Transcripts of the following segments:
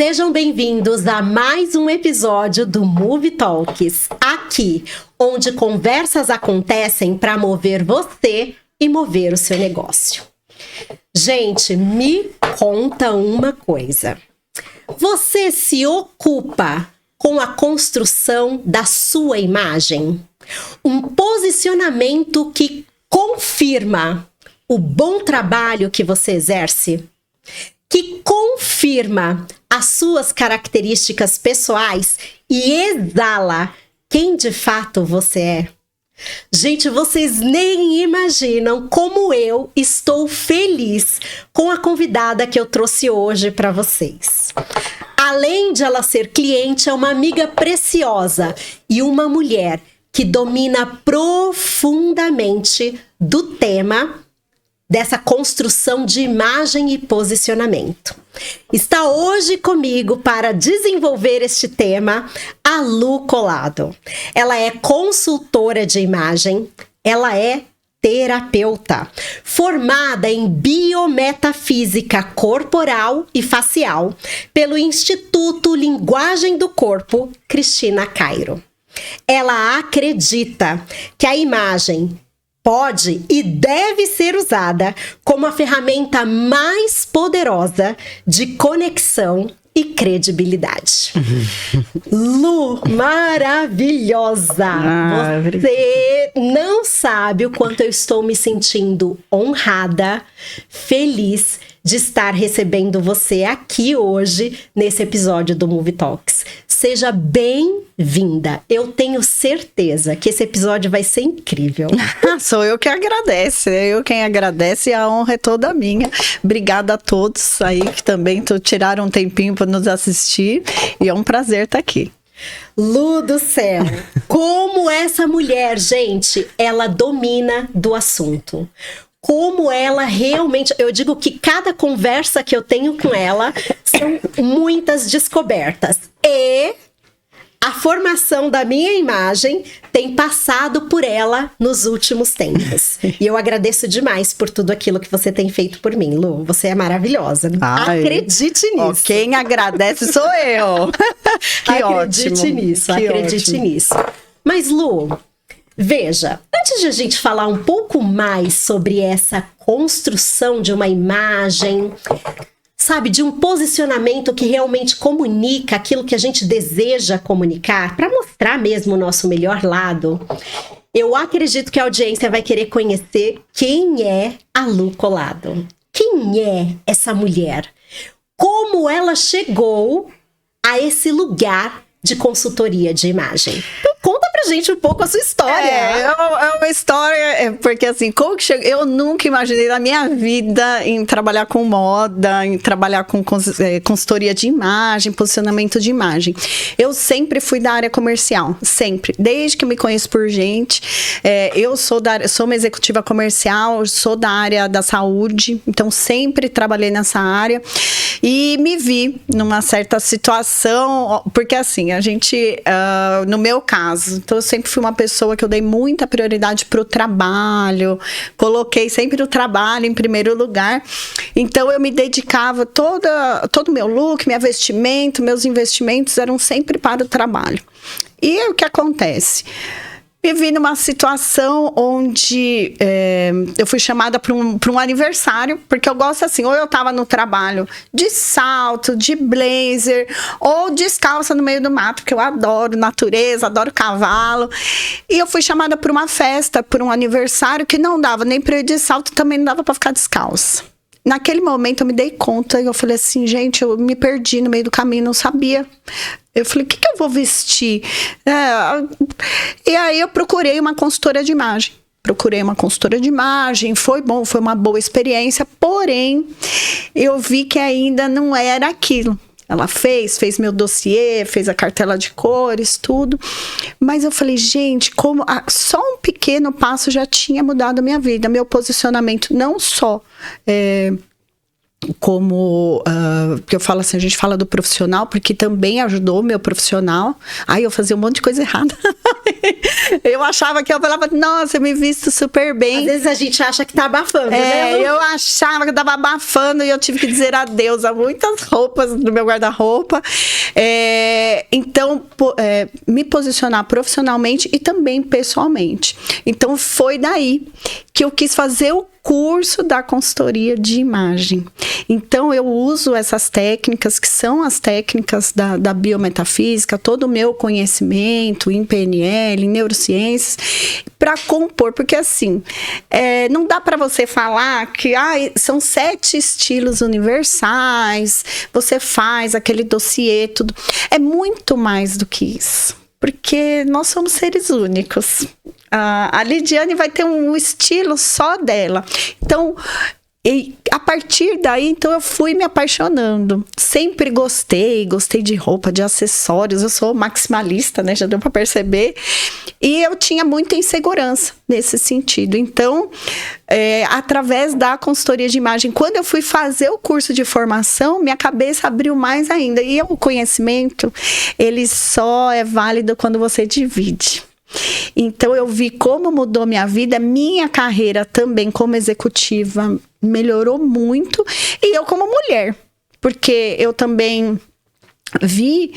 Sejam bem-vindos a mais um episódio do Movie Talks, aqui, onde conversas acontecem para mover você e mover o seu negócio. Gente, me conta uma coisa. Você se ocupa com a construção da sua imagem? Um posicionamento que confirma o bom trabalho que você exerce? Que confirma as suas características pessoais e exala quem de fato você é? Gente, vocês nem imaginam como eu estou feliz com a convidada que eu trouxe hoje para vocês. Além de ela ser cliente, é uma amiga preciosa e uma mulher que domina profundamente do tema dessa construção de imagem e posicionamento. Está hoje comigo para desenvolver este tema a Lu Colado. Ela é consultora de imagem, ela é terapeuta, formada em biometafísica corporal e facial pelo Instituto Linguagem do Corpo, Cristina Cairo. Ela acredita que a imagem pode e deve ser usada como a ferramenta mais poderosa de conexão e credibilidade. Lu, maravilhosa! Você não sabe o quanto eu estou me sentindo honrada, feliz de estar recebendo você aqui hoje nesse episódio do Movie Talks. Seja bem-vinda. Eu tenho certeza que esse episódio vai ser incrível. Sou eu que agradeço. Eu quem agradece e a honra é toda minha. Obrigada a todos aí que também tiraram um tempinho para nos assistir. E é um prazer estar aqui. Lu do céu, como essa mulher, gente, ela domina do assunto. Como ela realmente... Eu digo que cada conversa que eu tenho com ela são muitas descobertas. E a formação da minha imagem tem passado por ela nos últimos tempos. E eu agradeço demais por tudo aquilo que você tem feito por mim, Lu. Você é maravilhosa. Acredite nisso. Quem agradece sou eu. Que acredite nisso, acredite nisso. Mas, Lu... Veja, antes de a gente falar um pouco mais sobre essa construção de uma imagem, sabe, de um posicionamento que realmente comunica aquilo que a gente deseja comunicar, para mostrar mesmo o nosso melhor lado, eu acredito que a audiência vai querer conhecer quem é a Lu Colado. Quem é essa mulher? Como ela chegou a esse lugar de consultoria de imagem? Então, conta pra gente um pouco a sua história. É uma história, porque assim, como que chegou? Eu nunca imaginei na minha vida em trabalhar com moda, em trabalhar com consultoria de imagem, posicionamento de imagem. Eu sempre fui da área comercial, sempre. Desde que eu me conheço por gente, eu sou uma executiva comercial, sou da área da saúde, então sempre trabalhei nessa área e me vi numa certa situação, porque assim, a gente, no meu caso, então eu sempre fui uma pessoa que eu dei muita prioridade pro trabalho, coloquei sempre o trabalho em primeiro lugar, então eu me dedicava, todo o meu look, meu vestimento, meus investimentos eram sempre para o trabalho. E o que acontece? Me vi numa situação onde eu fui chamada para um aniversário, porque eu gosto assim, ou eu tava no trabalho de salto, de blazer, ou descalça no meio do mato, porque eu adoro natureza, adoro cavalo. E eu fui chamada para uma festa, para um aniversário que não dava nem para eu ir de salto, também não dava para ficar descalça. Naquele momento eu me dei conta e eu falei assim, gente, eu me perdi no meio do caminho, não sabia. Eu falei, o que eu vou vestir? E aí eu procurei uma consultora de imagem. Foi bom, foi uma boa experiência, porém, eu vi que ainda não era aquilo. Ela fez meu dossiê, fez a cartela de cores, tudo. Mas eu falei, gente, só um pequeno passo já tinha mudado a minha vida, meu posicionamento, não só como porque eu falo assim, a gente fala do profissional porque também ajudou o meu profissional. Aí eu fazia um monte de coisa errada. Eu achava que eu falava, nossa, eu me visto super bem. Às vezes a gente acha que tá abafando, né? Eu achava que eu tava abafando e eu tive que dizer adeus a muitas roupas do meu guarda-roupa. Então, me posicionar profissionalmente e também pessoalmente. Então, foi daí que eu quis fazer o curso da consultoria de imagem. Então, eu uso essas técnicas, que são as técnicas da biometafísica, todo o meu conhecimento em PNL, em neurociências, para compor, porque assim, não dá para você falar que são 7 estilos universais, você faz aquele dossiê, tudo. É muito mais do que isso, porque nós somos seres únicos. A Lidiane vai ter um estilo só dela. Então, a partir daí, então, eu fui me apaixonando. Sempre gostei de roupa, de acessórios. Eu sou maximalista, né? Já deu para perceber. E eu tinha muita insegurança nesse sentido. Então, através da consultoria de imagem, quando eu fui fazer o curso de formação, minha cabeça abriu mais ainda. E o conhecimento, ele só é válido quando você divide. Então, eu vi como mudou minha vida, minha carreira também como executiva melhorou muito, e eu como mulher, porque eu também vi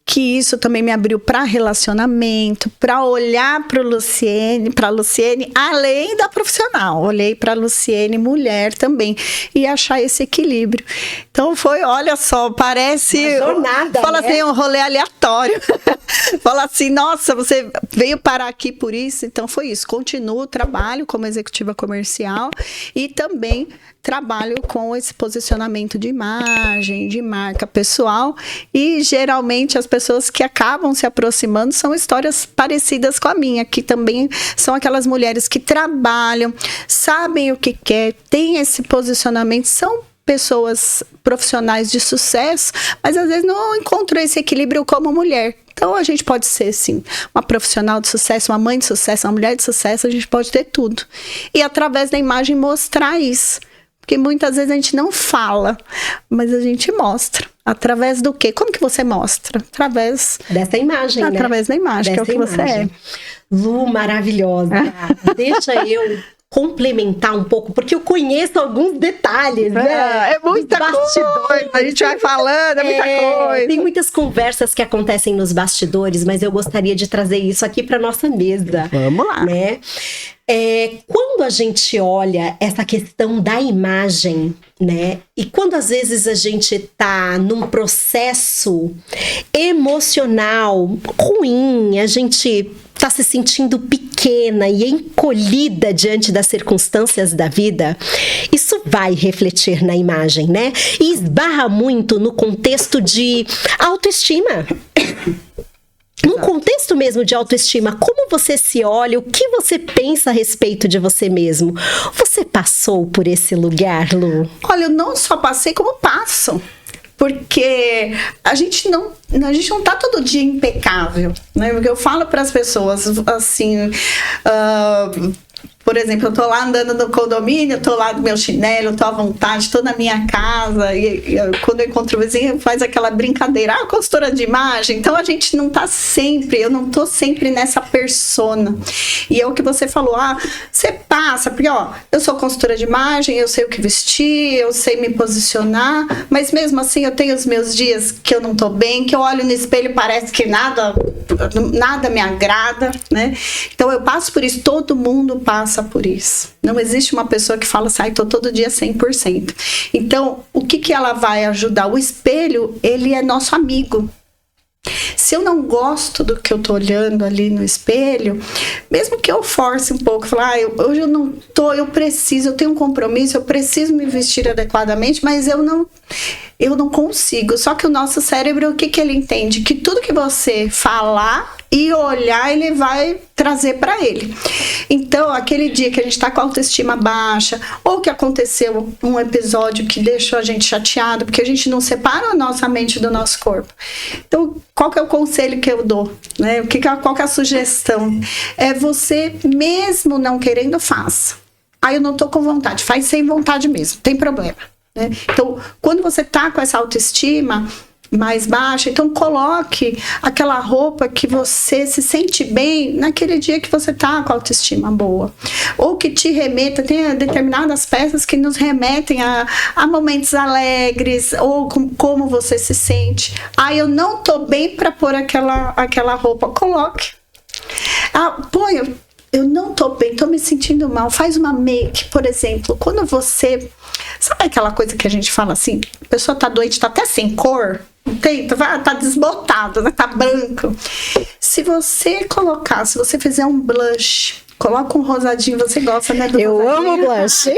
que isso também me abriu para relacionamento, para olhar para Luciene, além da profissional, olhei para Luciene mulher também, e achar esse equilíbrio. Então foi, olha só, parece uma jornada, fala né? assim, um rolê aleatório. Fala assim, nossa, você veio parar aqui por isso, então foi isso. Continuo, trabalho como executiva comercial e também trabalho com esse posicionamento de imagem, de marca pessoal, e geralmente as pessoas que acabam se aproximando são histórias parecidas com a minha, que também são aquelas mulheres que trabalham, sabem o que quer, têm esse posicionamento, são pessoas profissionais de sucesso, mas às vezes não encontram esse equilíbrio como mulher. Então a gente pode ser, sim, uma profissional de sucesso, uma mãe de sucesso, uma mulher de sucesso, a gente pode ter tudo. E através da imagem mostrar isso. Porque muitas vezes a gente não fala, mas a gente mostra. Através do quê? Como que você mostra? Através dessa imagem, através da imagem, dessa que é o que você é. Lu, maravilhosa. Deixa eu complementar um pouco, porque eu conheço alguns detalhes, né? É muita coisa, a gente vai falando, é muita coisa. Tem muitas conversas que acontecem nos bastidores, mas eu gostaria de trazer isso aqui para nossa mesa. Vamos lá. Né? Quando a gente olha essa questão da imagem, né? E quando às vezes a gente tá num processo emocional ruim, a gente tá se sentindo pequena e encolhida diante das circunstâncias da vida, isso vai refletir na imagem, né? E esbarra muito no contexto de autoestima. Num contexto mesmo de autoestima, como você se olha, o que você pensa a respeito de você mesmo? Você passou por esse lugar, Lu? Olha, eu não só passei, como passo. Porque a gente não tá todo dia impecável, né? Porque eu falo para as pessoas, assim... por exemplo, eu tô lá andando no condomínio, eu tô lá no meu chinelo, eu tô à vontade, tô na minha casa, e quando eu encontro o vizinho, faz aquela brincadeira, consultora de imagem. Então a gente não tá sempre, eu não tô sempre nessa persona. E é o que você falou, você passa, porque eu sou consultora de imagem, eu sei o que vestir, eu sei me posicionar, mas mesmo assim eu tenho os meus dias que eu não tô bem, que eu olho no espelho e parece que nada me agrada, né? Então eu passo por isso, todo mundo passa por isso. Não existe uma pessoa que fala assim, tô todo dia 100%. Então, o que ela vai ajudar? O espelho, ele é nosso amigo. Se eu não gosto do que eu tô olhando ali no espelho, mesmo que eu force um pouco, falar, hoje eu não tô, eu tenho um compromisso, eu preciso me vestir adequadamente, mas eu não consigo. Só que o nosso cérebro, o que ele entende? Que tudo que você falar e olhar, ele vai trazer para ele. Então, aquele dia que a gente tá com a autoestima baixa, ou que aconteceu um episódio que deixou a gente chateado, porque a gente não separa a nossa mente do nosso corpo. Então, qual que é o conselho que eu dou? Né? Qual que é a sugestão? É você, mesmo não querendo, faça. Eu não tô com vontade, faz sem vontade mesmo, tem problema. né? Então, quando você tá com essa autoestima mais baixa, então coloque aquela roupa que você se sente bem naquele dia que você tá com a autoestima boa, ou que te remeta, tem determinadas peças que nos remetem a momentos alegres, ou como você se sente. Eu não tô bem para pôr aquela roupa, coloque. Põe, eu não tô bem, tô me sentindo mal, faz uma make, por exemplo, quando você, sabe aquela coisa que a gente fala assim, a pessoa tá doente, tá até sem cor, tá desbotado, né? Tá branco. Se você fizer um blush, coloca um rosadinho, você gosta, né? Eu amo blush.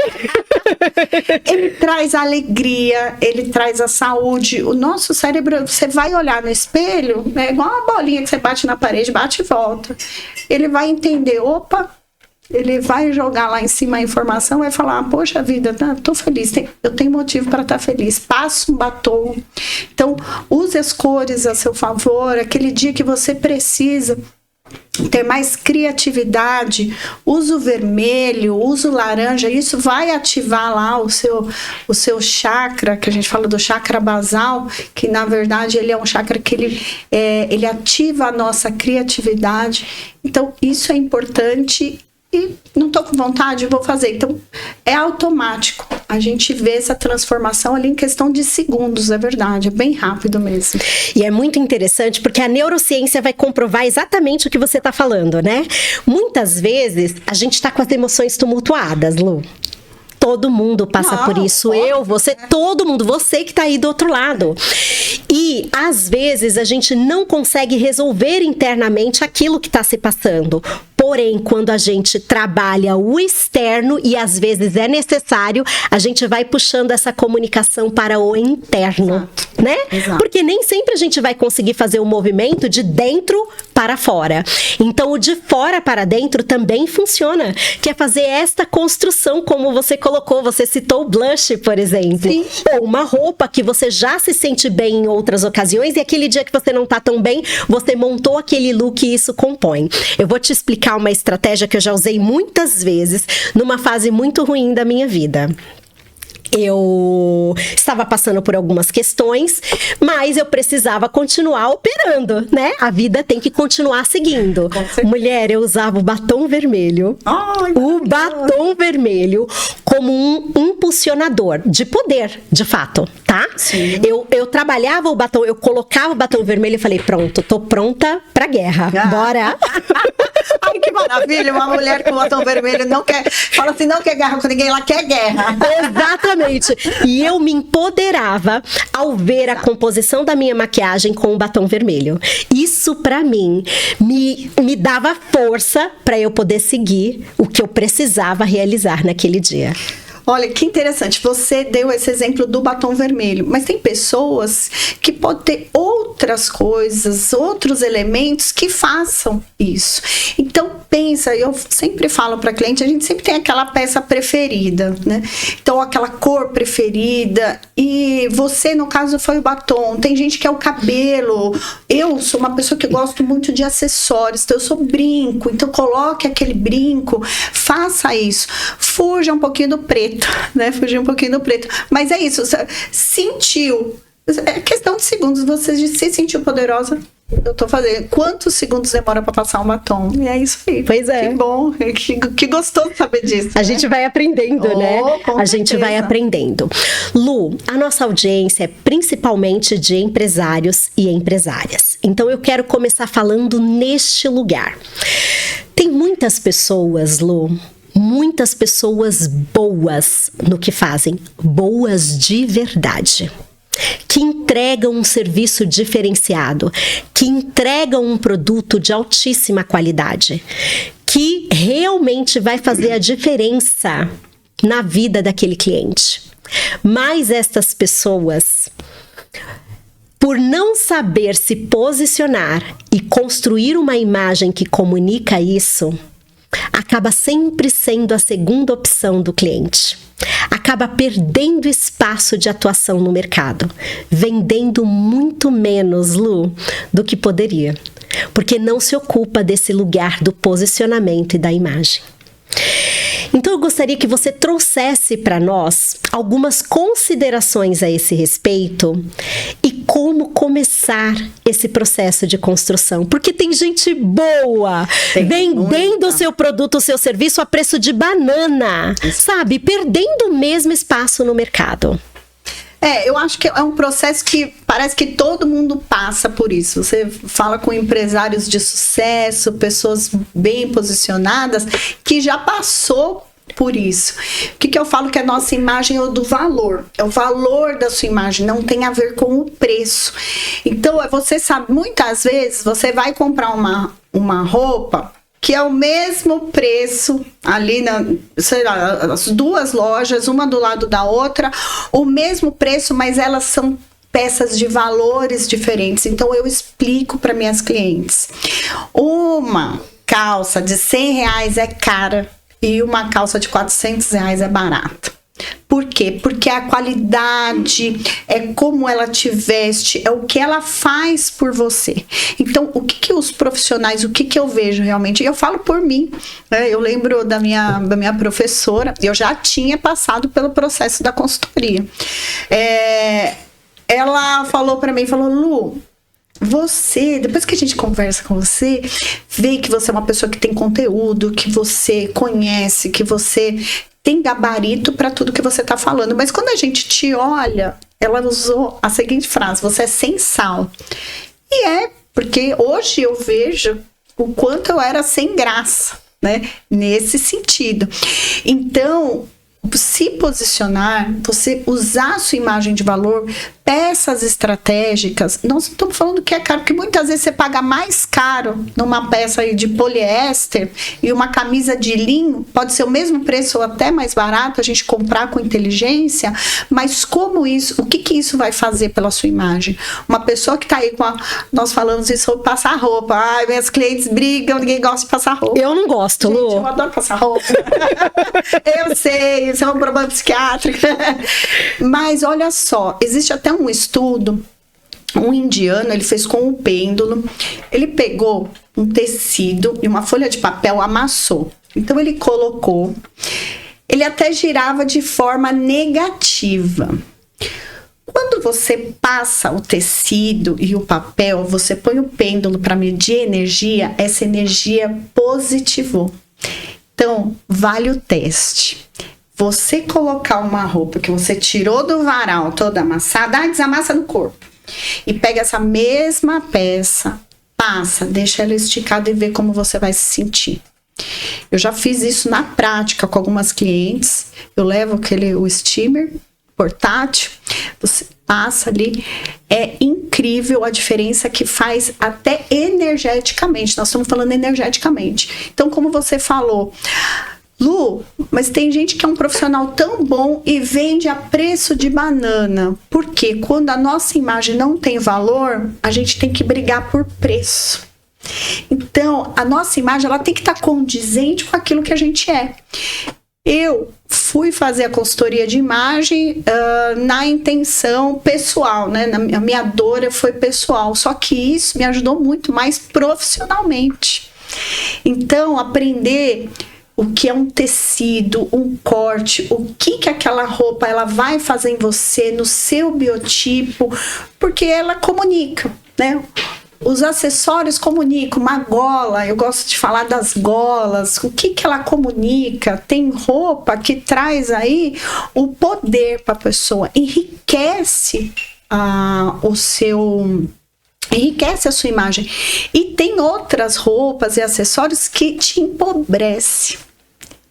Ele traz a alegria, ele traz a saúde. O nosso cérebro, você vai olhar no espelho, é igual uma bolinha que você bate na parede, bate e volta. Ele vai entender, ele vai jogar lá em cima a informação, vai falar, poxa vida, tô feliz, eu tenho motivo para estar feliz, passa um batom. Então, use as cores a seu favor, aquele dia que você precisa ter mais criatividade, usa o vermelho, usa o laranja, isso vai ativar lá o seu chakra, que a gente fala do chakra basal, que na verdade ele é um chakra que ele ativa a nossa criatividade. Então, isso é importante. E não tô com vontade, vou fazer. Então, é automático. A gente vê essa transformação ali em questão de segundos, é verdade. É bem rápido mesmo. E é muito interessante porque a neurociência vai comprovar exatamente o que você tá falando, né? Muitas vezes, a gente tá com as emoções tumultuadas, Lu. Todo mundo passa por isso. Você, todo mundo. Você que tá aí do outro lado. E, às vezes, a gente não consegue resolver internamente aquilo que tá se passando. Porém, quando a gente trabalha o externo, e às vezes é necessário, a gente vai puxando essa comunicação para o interno, né? Exato. Porque nem sempre a gente vai conseguir fazer o movimento de dentro para fora. Então, o de fora para dentro também funciona, que é fazer esta construção, como você colocou, você citou o blush, por exemplo. Sim. Ou uma roupa que você já se sente bem em outras ocasiões, e aquele dia que você não tá tão bem, você montou aquele look e isso compõe. Eu vou te explicar uma estratégia que eu já usei muitas vezes numa fase muito ruim da minha vida. Eu estava passando por algumas questões, mas eu precisava continuar operando, né? A vida tem que continuar seguindo. Mulher, eu usava o batom vermelho. O batom vermelho como um impulsionador de poder, de fato, tá? Sim. Eu trabalhava o batom, eu colocava o batom vermelho e falei, pronto, tô pronta pra guerra. Bora! Ai, que maravilha! Uma mulher com batom vermelho não quer guerra com ninguém, ela quer guerra. Exatamente. E eu me empoderava ao ver a composição da minha maquiagem com o batom vermelho. Isso, pra mim, me dava força pra eu poder seguir o que eu precisava realizar naquele dia. Olha, que interessante, você deu esse exemplo do batom vermelho, mas tem pessoas que podem ter outras coisas, outros elementos que façam isso. Então, pensa, eu sempre falo para cliente, a gente sempre tem aquela peça preferida, né? Então, aquela cor preferida, e você, no caso, foi o batom. Tem gente que é o cabelo. Eu sou uma pessoa que gosto muito de acessórios, então eu sou brinco, então coloque aquele brinco, faça isso. Fuja um pouquinho do preto. Né? Fugir um pouquinho do preto. Mas é isso, sentiu. É questão de segundos, você se sentiu poderosa. Eu tô fazendo. Quantos segundos demora pra passar um batom? E é isso aí. Pois é. Que bom, que gostoso saber disso. A gente vai aprendendo, né? A gente vai aprendendo. Lu, a nossa audiência é principalmente de empresários e empresárias. Então eu quero começar falando neste lugar. Tem muitas pessoas, Lu, muitas pessoas boas no que fazem, boas de verdade, que entregam um serviço diferenciado, que entregam um produto de altíssima qualidade, que realmente vai fazer a diferença na vida daquele cliente. Mas estas pessoas, por não saber se posicionar e construir uma imagem que comunica isso, acaba sempre sendo a segunda opção do cliente. Acaba perdendo espaço de atuação no mercado, vendendo muito menos, Lu, do que poderia, porque não se ocupa desse lugar do posicionamento e da imagem. Então eu gostaria que você trouxesse para nós algumas considerações a esse respeito e como começar esse processo de construção. Porque tem gente boa vendendo o seu produto, o seu serviço a preço de banana, sabe? Perdendo o mesmo espaço no mercado. Eu acho que é um processo que parece que todo mundo passa por isso. Você fala com empresários de sucesso, pessoas bem posicionadas, que já passou por isso. O que eu falo que a nossa imagem é o do valor. É o valor da sua imagem, não tem a ver com o preço. Então, você sabe, muitas vezes você vai comprar uma roupa que é o mesmo preço ali, sei lá, as duas lojas, uma do lado da outra, o mesmo preço, mas elas são peças de valores diferentes. Então, eu explico para minhas clientes. Uma calça de R$100 é cara e uma calça de R$400 é barata. Por quê? Porque a qualidade, é como ela te veste, é o que ela faz por você. Então, o que os profissionais, o que eu vejo realmente, eu falo por mim, né? Eu lembro da minha professora, eu já tinha passado pelo processo da consultoria. Ela falou para mim, Lu, você, depois que a gente conversa com você, vê que você é uma pessoa que tem conteúdo, que você conhece, que você tem gabarito para tudo que você está falando. Mas quando a gente te olha, ela usou a seguinte frase: você é sem sal. E porque hoje eu vejo o quanto eu era sem graça, né? Nesse sentido. Então, se posicionar, você usar a sua imagem de valor, peças estratégicas. Nós estamos falando que é caro, porque muitas vezes você paga mais caro numa peça aí de poliéster e uma camisa de linho, pode ser o mesmo preço ou até mais barato, a gente comprar com inteligência, mas como isso, o que isso vai fazer pela sua imagem? Uma pessoa que está aí nós falamos isso sobre passar roupa. Ai, minhas clientes brigam, ninguém gosta de passar roupa. Eu não gosto, Lu. Gente, eu adoro passar roupa. Eu sei, isso é um problema psiquiátrico. Mas olha só, existe até um estudo, um indiano, ele fez com um pêndulo, ele pegou um tecido e uma folha de papel, amassou. Então ele colocou, ele até girava de forma negativa. Quando você passa o tecido e o papel, você põe o pêndulo para medir energia, essa energia positivou. Então, vale o teste. Você colocar uma roupa que você tirou do varal toda amassada, desamassa no corpo. E pega essa mesma peça, passa, deixa ela esticada e vê como você vai se sentir. Eu já fiz isso na prática com algumas clientes. Eu levo o steamer portátil, você passa ali. É incrível a diferença que faz até energeticamente. Nós estamos falando energeticamente. Então, como você falou, Lu, mas tem gente que é um profissional tão bom e vende a preço de banana. Porque quando a nossa imagem não tem valor, a gente tem que brigar por preço. Então, a nossa imagem ela tem que estar condizente com aquilo que a gente é. Eu fui fazer a consultoria de imagem na intenção pessoal, né? A minha dor foi pessoal, só que isso me ajudou muito mais profissionalmente. Então, aprender o que é um tecido, um corte, o que aquela roupa ela vai fazer em você, no seu biotipo, porque ela comunica, né? Os acessórios comunicam, uma gola, eu gosto de falar das golas, o que ela comunica. Tem roupa que traz aí o poder para a pessoa, enriquece enriquece a sua imagem. E tem outras roupas e acessórios que te empobrecem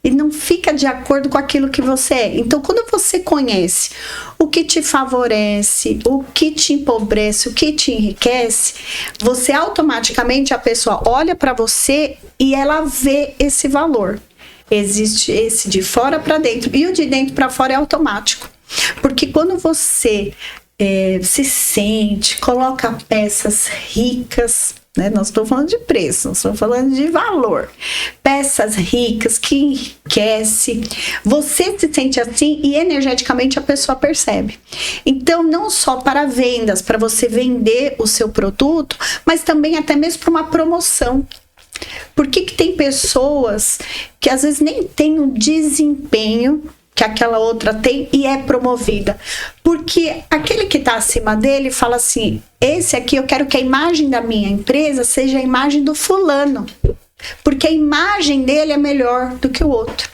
e não fica de acordo com aquilo que você é. Então, quando você conhece o que te favorece, o que te empobrece, o que te enriquece, você automaticamente, a pessoa olha para você e ela vê esse valor. Existe esse de fora para dentro e o de dentro para fora é automático. Porque quando você se sente, coloca peças ricas, né? Nós estamos falando de preço, nós estamos falando de valor. Peças ricas que enriquece, você se sente assim e energeticamente a pessoa percebe. Então, não só para vendas, para você vender o seu produto, mas também até mesmo para uma promoção. Por que tem pessoas que às vezes nem têm o desempenho que aquela outra tem e é promovida? Porque aquele que está acima dele fala assim, esse aqui eu quero que a imagem da minha empresa seja a imagem do fulano, porque a imagem dele é melhor do que o outro.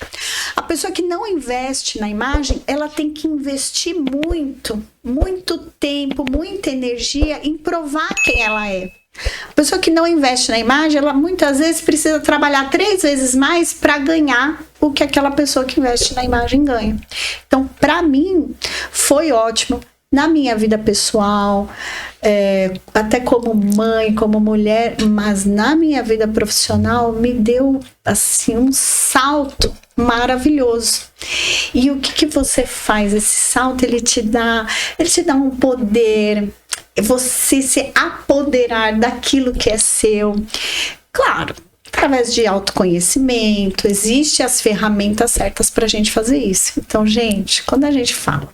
A pessoa que não investe na imagem, ela tem que investir muito tempo, muita energia em provar quem ela é. A pessoa que não investe na imagem, ela muitas vezes precisa trabalhar 3 vezes mais para ganhar o que aquela pessoa que investe na imagem ganha. Então, para mim, foi ótimo na minha vida pessoal, até como mãe, como mulher, mas na minha vida profissional me deu assim um salto maravilhoso. E o que você faz? Esse salto, ele te dá um poder, você se apoderar daquilo que é seu. Claro, através de autoconhecimento, existem as ferramentas certas para a gente fazer isso. Então, gente, quando a gente fala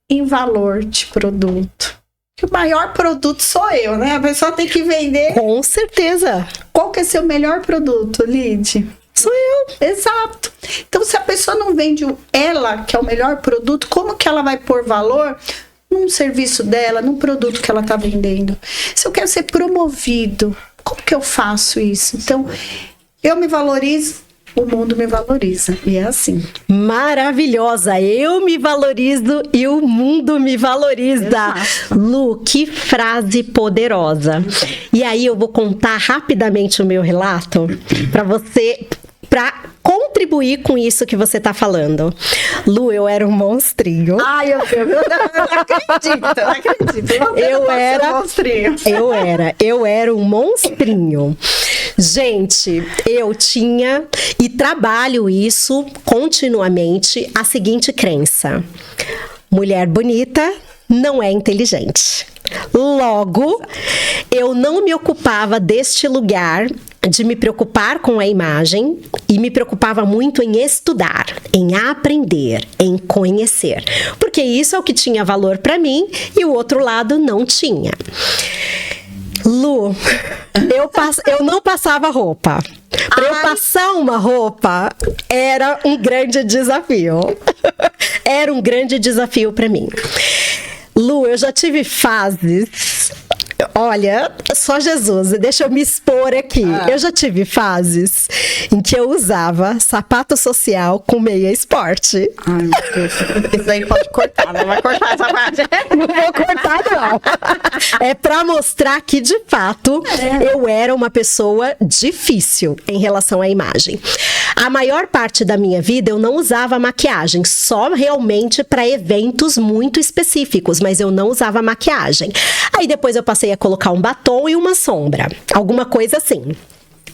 em valor de produto, que o maior produto sou eu, né? A pessoa tem que vender. Com certeza. Qual que é seu melhor produto, Lid? Sou eu. Exato. Então, se a pessoa não vende ela, que é o melhor produto, como que ela vai pôr valor num serviço dela, num produto que ela está vendendo? Se eu quero ser promovido, como que eu faço isso? Então, eu me valorizo, o mundo me valoriza. E é assim. Maravilhosa. Eu me valorizo e o mundo me valoriza. Exato. Lu, que frase poderosa. E aí eu vou contar rapidamente o meu relato para contribuir com isso que você tá falando. Lu, eu era um monstrinho. Ai, eu não acredito. Eu era um monstrinho. Gente, eu tinha e trabalho isso continuamente, a seguinte crença: mulher bonita não é inteligente. Logo, eu não me ocupava deste lugar de me preocupar com a imagem e me preocupava muito em estudar, em aprender, em conhecer, porque isso é o que tinha valor para mim e o outro lado não tinha. Lu, eu não passava roupa. Para eu passar uma roupa, era um grande desafio. Era um grande desafio para mim. Lu, eu já tive fases... Olha, só Jesus, deixa eu me expor aqui. Eu já tive fases em que eu usava sapato social com meia esporte. Ai, meu Deus. Isso aí pode cortar, não vai cortar essa parte. Não vou cortar, não. É pra mostrar que, de fato, eu era uma pessoa difícil em relação à imagem. A maior parte da minha vida eu não usava maquiagem, só realmente para eventos muito específicos, mas eu não usava maquiagem. Aí depois eu passei a colocar um batom e uma sombra, alguma coisa assim.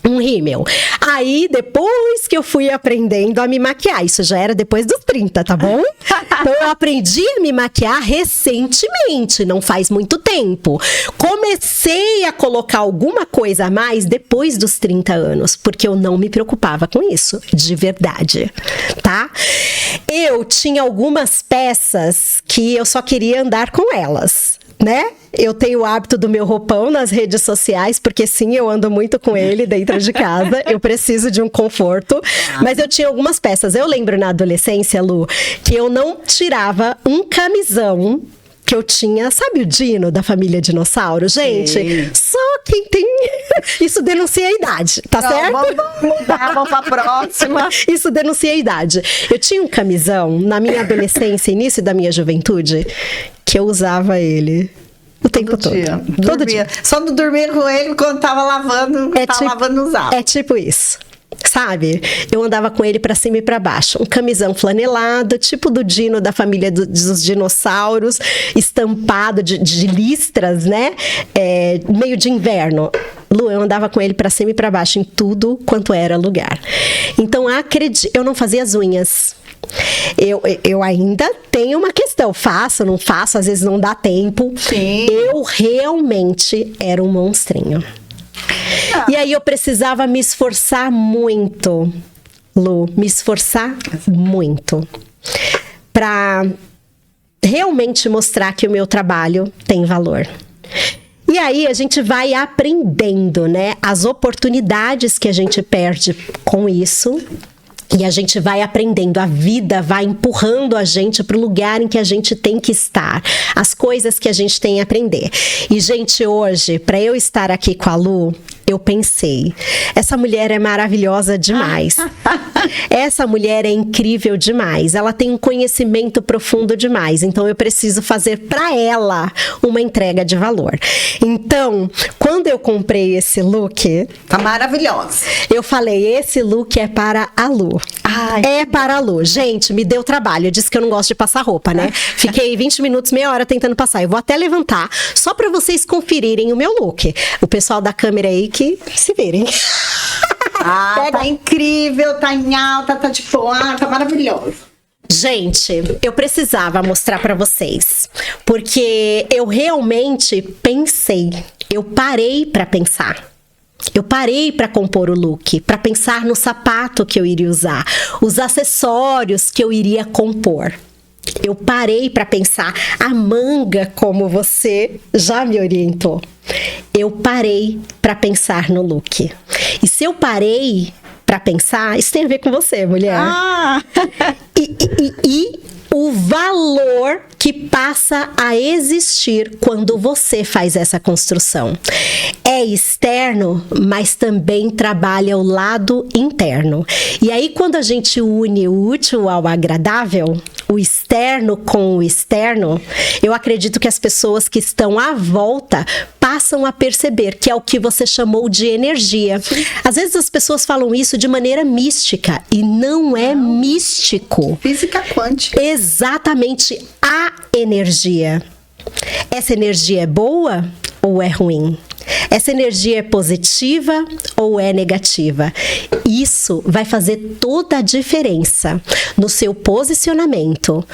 Um rímel. Aí, depois que eu fui aprendendo a me maquiar, isso já era depois dos 30, tá bom? Então, eu aprendi a me maquiar recentemente, não faz muito tempo. Comecei a colocar alguma coisa a mais depois dos 30 anos, porque eu não me preocupava com isso, de verdade, tá? Eu tinha algumas peças que eu só queria andar com elas, né? Eu tenho o hábito do meu roupão nas redes sociais, porque sim, eu ando muito com ele dentro de casa, eu preciso de um conforto, mas eu tinha algumas peças. Eu lembro na adolescência, Lu, que eu não tirava um camisão que eu tinha, sabe o Dino da família Dinossauro? Gente, só quem tem... Isso denuncia a idade, tá certo? Vamos mudar, vamos pra próxima. Isso denuncia a idade. Eu tinha um camisão na minha adolescência, início da minha juventude, que eu usava ele o tempo todo. Todo dia. Só não dormia com ele quando tava lavando, lavando usava. É tipo isso. Sabe? Eu andava com ele pra cima e pra baixo. Um camisão flanelado, tipo do Dino da família dos dinossauros, estampado de listras, né? Meio de inverno. Lu, eu andava com ele pra cima e pra baixo em tudo quanto era lugar. Então, eu não fazia as unhas. Eu ainda tenho uma questão, faço, não faço, às vezes não dá tempo. Sim. Eu realmente era um monstrinho. E aí eu precisava me esforçar muito, Lu, me esforçar muito pra realmente mostrar que o meu trabalho tem valor. E aí a gente vai aprendendo, né? As oportunidades que a gente perde com isso. E a gente vai aprendendo, a vida vai empurrando a gente para o lugar em que a gente tem que estar, as coisas que a gente tem a aprender. E, gente, hoje, para eu estar aqui com a Lu, eu pensei, essa mulher é maravilhosa demais. Essa mulher é incrível demais. Ela tem um conhecimento profundo demais. Então, eu preciso fazer para ela uma entrega de valor. Então, quando eu comprei esse look... Tá maravilhosa. Eu falei, esse look é para a Lu. Ai, é para a Lu. Gente, me deu trabalho. Eu disse que eu não gosto de passar roupa, né? Fiquei 20 minutos, meia hora tentando passar. Eu vou até levantar, só para vocês conferirem o meu look. O pessoal da câmera aí que se virem. Tá incrível, tá em alta, tá de boa, tá maravilhoso. Gente, eu precisava mostrar para vocês, porque eu realmente pensei, eu parei para pensar. Eu parei para compor o look, para pensar no sapato que eu iria usar, os acessórios que eu iria compor. Eu parei para pensar a manga, como você já me orientou. Eu parei para pensar no look. E se eu parei para pensar, isso tem a ver com você, mulher. E o valor que passa a existir quando você faz essa construção. É externo, mas também trabalha o lado interno. E aí, quando a gente une o útil ao agradável, o externo com o externo, eu acredito que as pessoas que estão à volta passam a perceber que é o que você chamou de energia. Às vezes as pessoas falam isso de maneira mística e não é místico. Física quântica. Exatamente, a energia. Essa energia é boa ou é ruim? Essa energia é positiva ou é negativa? Isso vai fazer toda a diferença no seu posicionamento,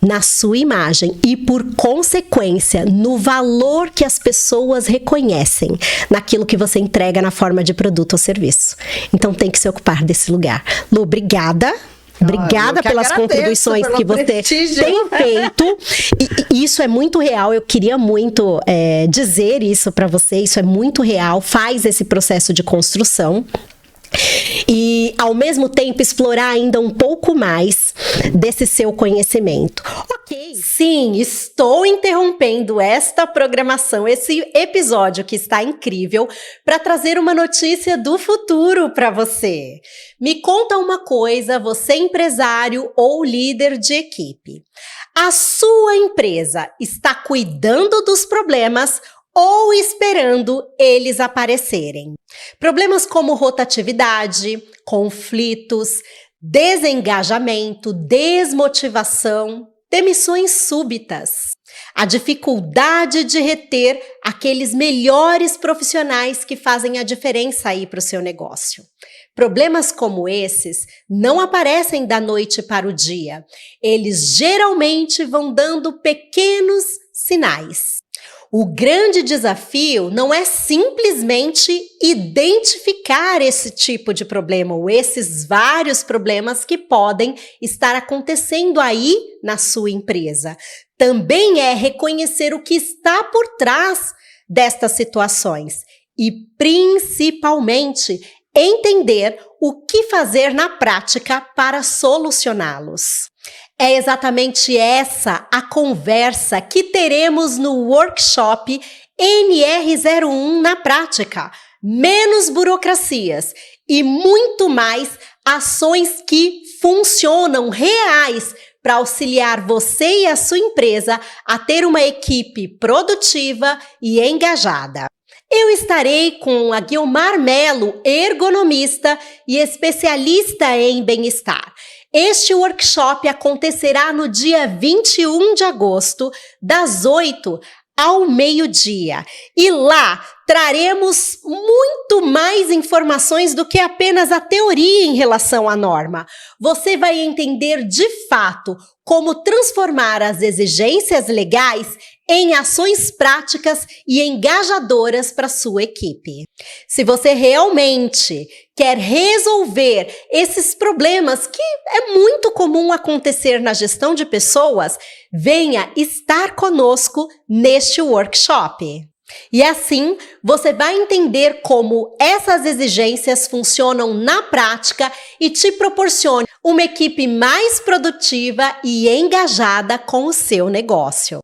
na sua imagem e, por consequência, no valor que as pessoas reconhecem naquilo que você entrega na forma de produto ou serviço. Então, tem que se ocupar desse lugar. Lu, obrigada. Obrigada pelas contribuições que você tem feito. E isso é muito real. Eu queria muito dizer isso para você. Isso é muito real. Faz esse processo de construção. E, ao mesmo tempo, explorar ainda um pouco mais desse seu conhecimento. Ok, sim, estou interrompendo esta programação, esse episódio que está incrível, para trazer uma notícia do futuro para você. Me conta uma coisa, você empresário ou líder de equipe. A sua empresa está cuidando dos problemas ou esperando eles aparecerem? Problemas como rotatividade, conflitos, desengajamento, desmotivação, demissões súbitas. A dificuldade de reter aqueles melhores profissionais que fazem a diferença aí para o seu negócio. Problemas como esses não aparecem da noite para o dia. Eles geralmente vão dando pequenos sinais. O grande desafio não é simplesmente identificar esse tipo de problema ou esses vários problemas que podem estar acontecendo aí na sua empresa. Também é reconhecer o que está por trás destas situações e, principalmente, entender o que fazer na prática para solucioná-los. É exatamente essa a conversa que teremos no workshop NR01 na prática. Menos burocracias e muito mais ações que funcionam reais para auxiliar você e a sua empresa a ter uma equipe produtiva e engajada. Eu estarei com a Guilmar Melo, ergonomista e especialista em bem-estar. Este workshop acontecerá no dia 21 de agosto, das 8 ao meio-dia. E lá traremos muito mais informações do que apenas a teoria em relação à norma. Você vai entender de fato como transformar as exigências legais em ações práticas e engajadoras para sua equipe. Se você realmente quer resolver esses problemas que é muito comum acontecer na gestão de pessoas, venha estar conosco neste workshop. E assim, você vai entender como essas exigências funcionam na prática e te proporcionam uma equipe mais produtiva e engajada com o seu negócio.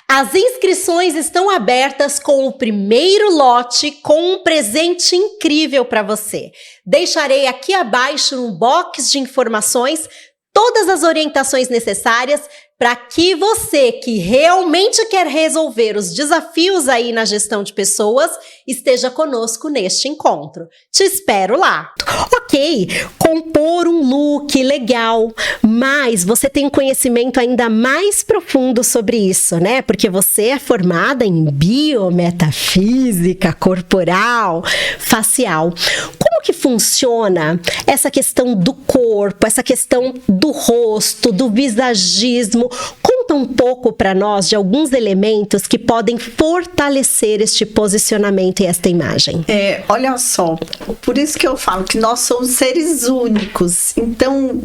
As inscrições estão abertas com o primeiro lote com um presente incrível para você. Deixarei aqui abaixo no box de informações todas as orientações necessárias para que você que realmente quer resolver os desafios aí na gestão de pessoas esteja conosco neste encontro. Te espero lá. Ok, compor um look legal, mas você tem um conhecimento ainda mais profundo sobre isso, né? Porque você é formada em biometafísica corporal, facial. Como que funciona essa questão do corpo, essa questão do rosto, do visagismo? Conta um pouco para nós de alguns elementos que podem fortalecer este posicionamento e esta imagem. Olha só, por isso que eu falo que nós somos seres únicos. Então,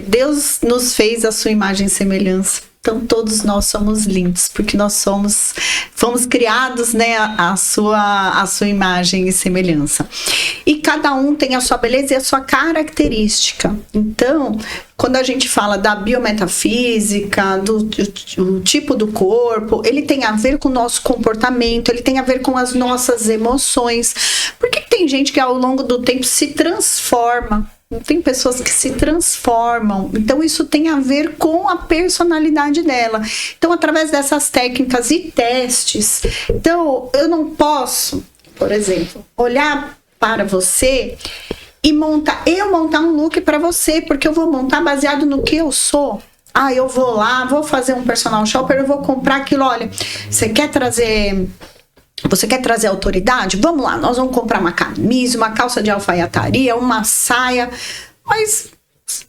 Deus nos fez a sua imagem e semelhança. Então, todos nós somos lindos, porque nós fomos criados, né, a sua imagem e semelhança. E cada um tem a sua beleza e a sua característica. Então, quando a gente fala da biometafísica, do tipo do corpo, ele tem a ver com o nosso comportamento, ele tem a ver com as nossas emoções. Por que tem gente que ao longo do tempo se transforma? Tem pessoas que se transformam, então isso tem a ver com a personalidade dela. Então, através dessas técnicas e testes, então eu não posso, por exemplo, olhar para você e montar um look para você, porque eu vou montar baseado no que eu sou. Eu vou lá, vou fazer um personal shopper, eu vou comprar aquilo. Olha, você quer trazer autoridade? Vamos lá, nós vamos comprar uma camisa, uma calça de alfaiataria, uma saia. Mas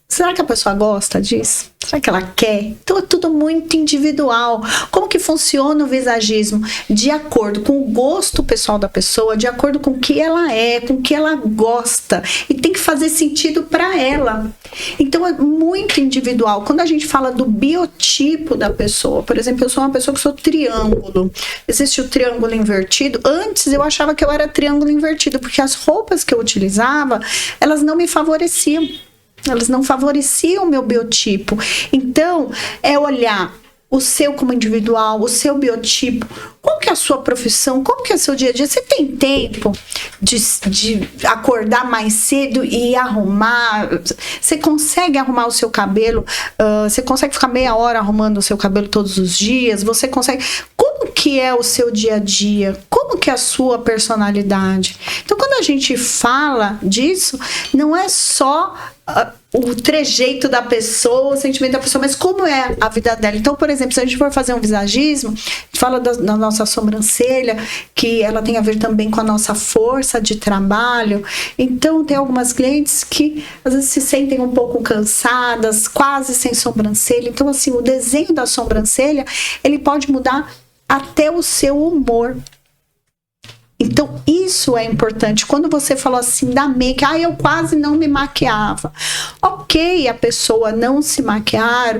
será que a pessoa gosta disso? Será que ela quer? Então é tudo muito individual. Como que funciona o visagismo? De acordo com o gosto pessoal da pessoa, de acordo com o que ela é, com o que ela gosta. E tem que fazer sentido para ela. Então é muito individual. Quando a gente fala do biotipo da pessoa, por exemplo, eu sou uma pessoa que sou triângulo. Existe o triângulo invertido. Antes eu achava que eu era triângulo invertido, porque as roupas que eu utilizava, elas não me favoreciam. Elas não favoreciam o meu biotipo. Então, é olhar o seu como individual, o seu biotipo. Qual que é a sua profissão? Como que é o seu dia a dia? Você tem tempo de acordar mais cedo e arrumar? Você consegue arrumar o seu cabelo? Você consegue ficar meia hora arrumando o seu cabelo todos os dias? Você consegue... Como que é o seu dia a dia? Como que é a sua personalidade? Então, quando a gente fala disso, não é só... o trejeito da pessoa, o sentimento da pessoa, mas como é a vida dela. Então, por exemplo, se a gente for fazer um visagismo, a gente fala da nossa sobrancelha, que ela tem a ver também com a nossa força de trabalho. Então, tem algumas clientes que às vezes se sentem um pouco cansadas, quase sem sobrancelha. Então, assim, o desenho da sobrancelha, ele pode mudar até o seu humor. Então, isso é importante. Quando você falou assim da make, eu quase não me maquiava. Ok, a pessoa não se maquiar,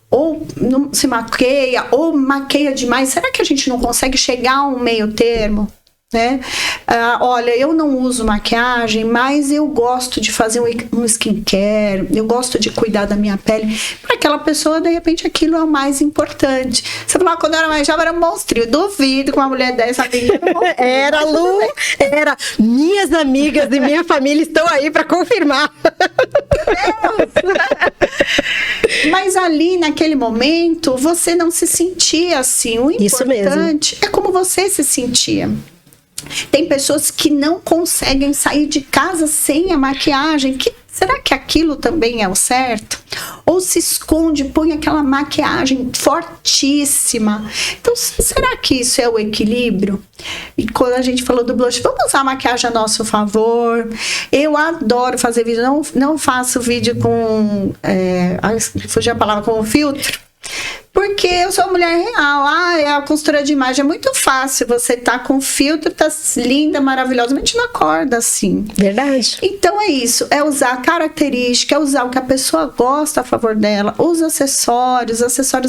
ou não se maqueia, ou maqueia demais. Será que a gente não consegue chegar a um meio termo? Né? Olha, eu não uso maquiagem, mas eu gosto de fazer um skincare, eu gosto de cuidar da minha pele. Para aquela pessoa, de repente, aquilo é o mais importante. Você falou, quando eu era mais jovem, era um monstrinho. Duvido que uma mulher dessa era Lu, era. Minhas amigas e minha família estão aí para confirmar. Mas ali, naquele momento, você não se sentia assim. O importante é como você se sentia. Tem pessoas que não conseguem sair de casa sem a maquiagem. Será que aquilo também é o certo? Ou se esconde, põe aquela maquiagem fortíssima. Então, será que isso é o equilíbrio? E quando a gente falou do blush, vamos usar a maquiagem a nosso favor. Eu adoro fazer vídeo. Não faço vídeo com... fugiu a palavra, com filtro. Porque eu sou uma mulher real. É a consultora de imagem. É muito fácil. Você tá com filtro, tá linda, maravilhosa. Mas a gente não acorda assim. Verdade. Então é isso. É usar a característica, é usar o que a pessoa gosta a favor dela. Os acessórios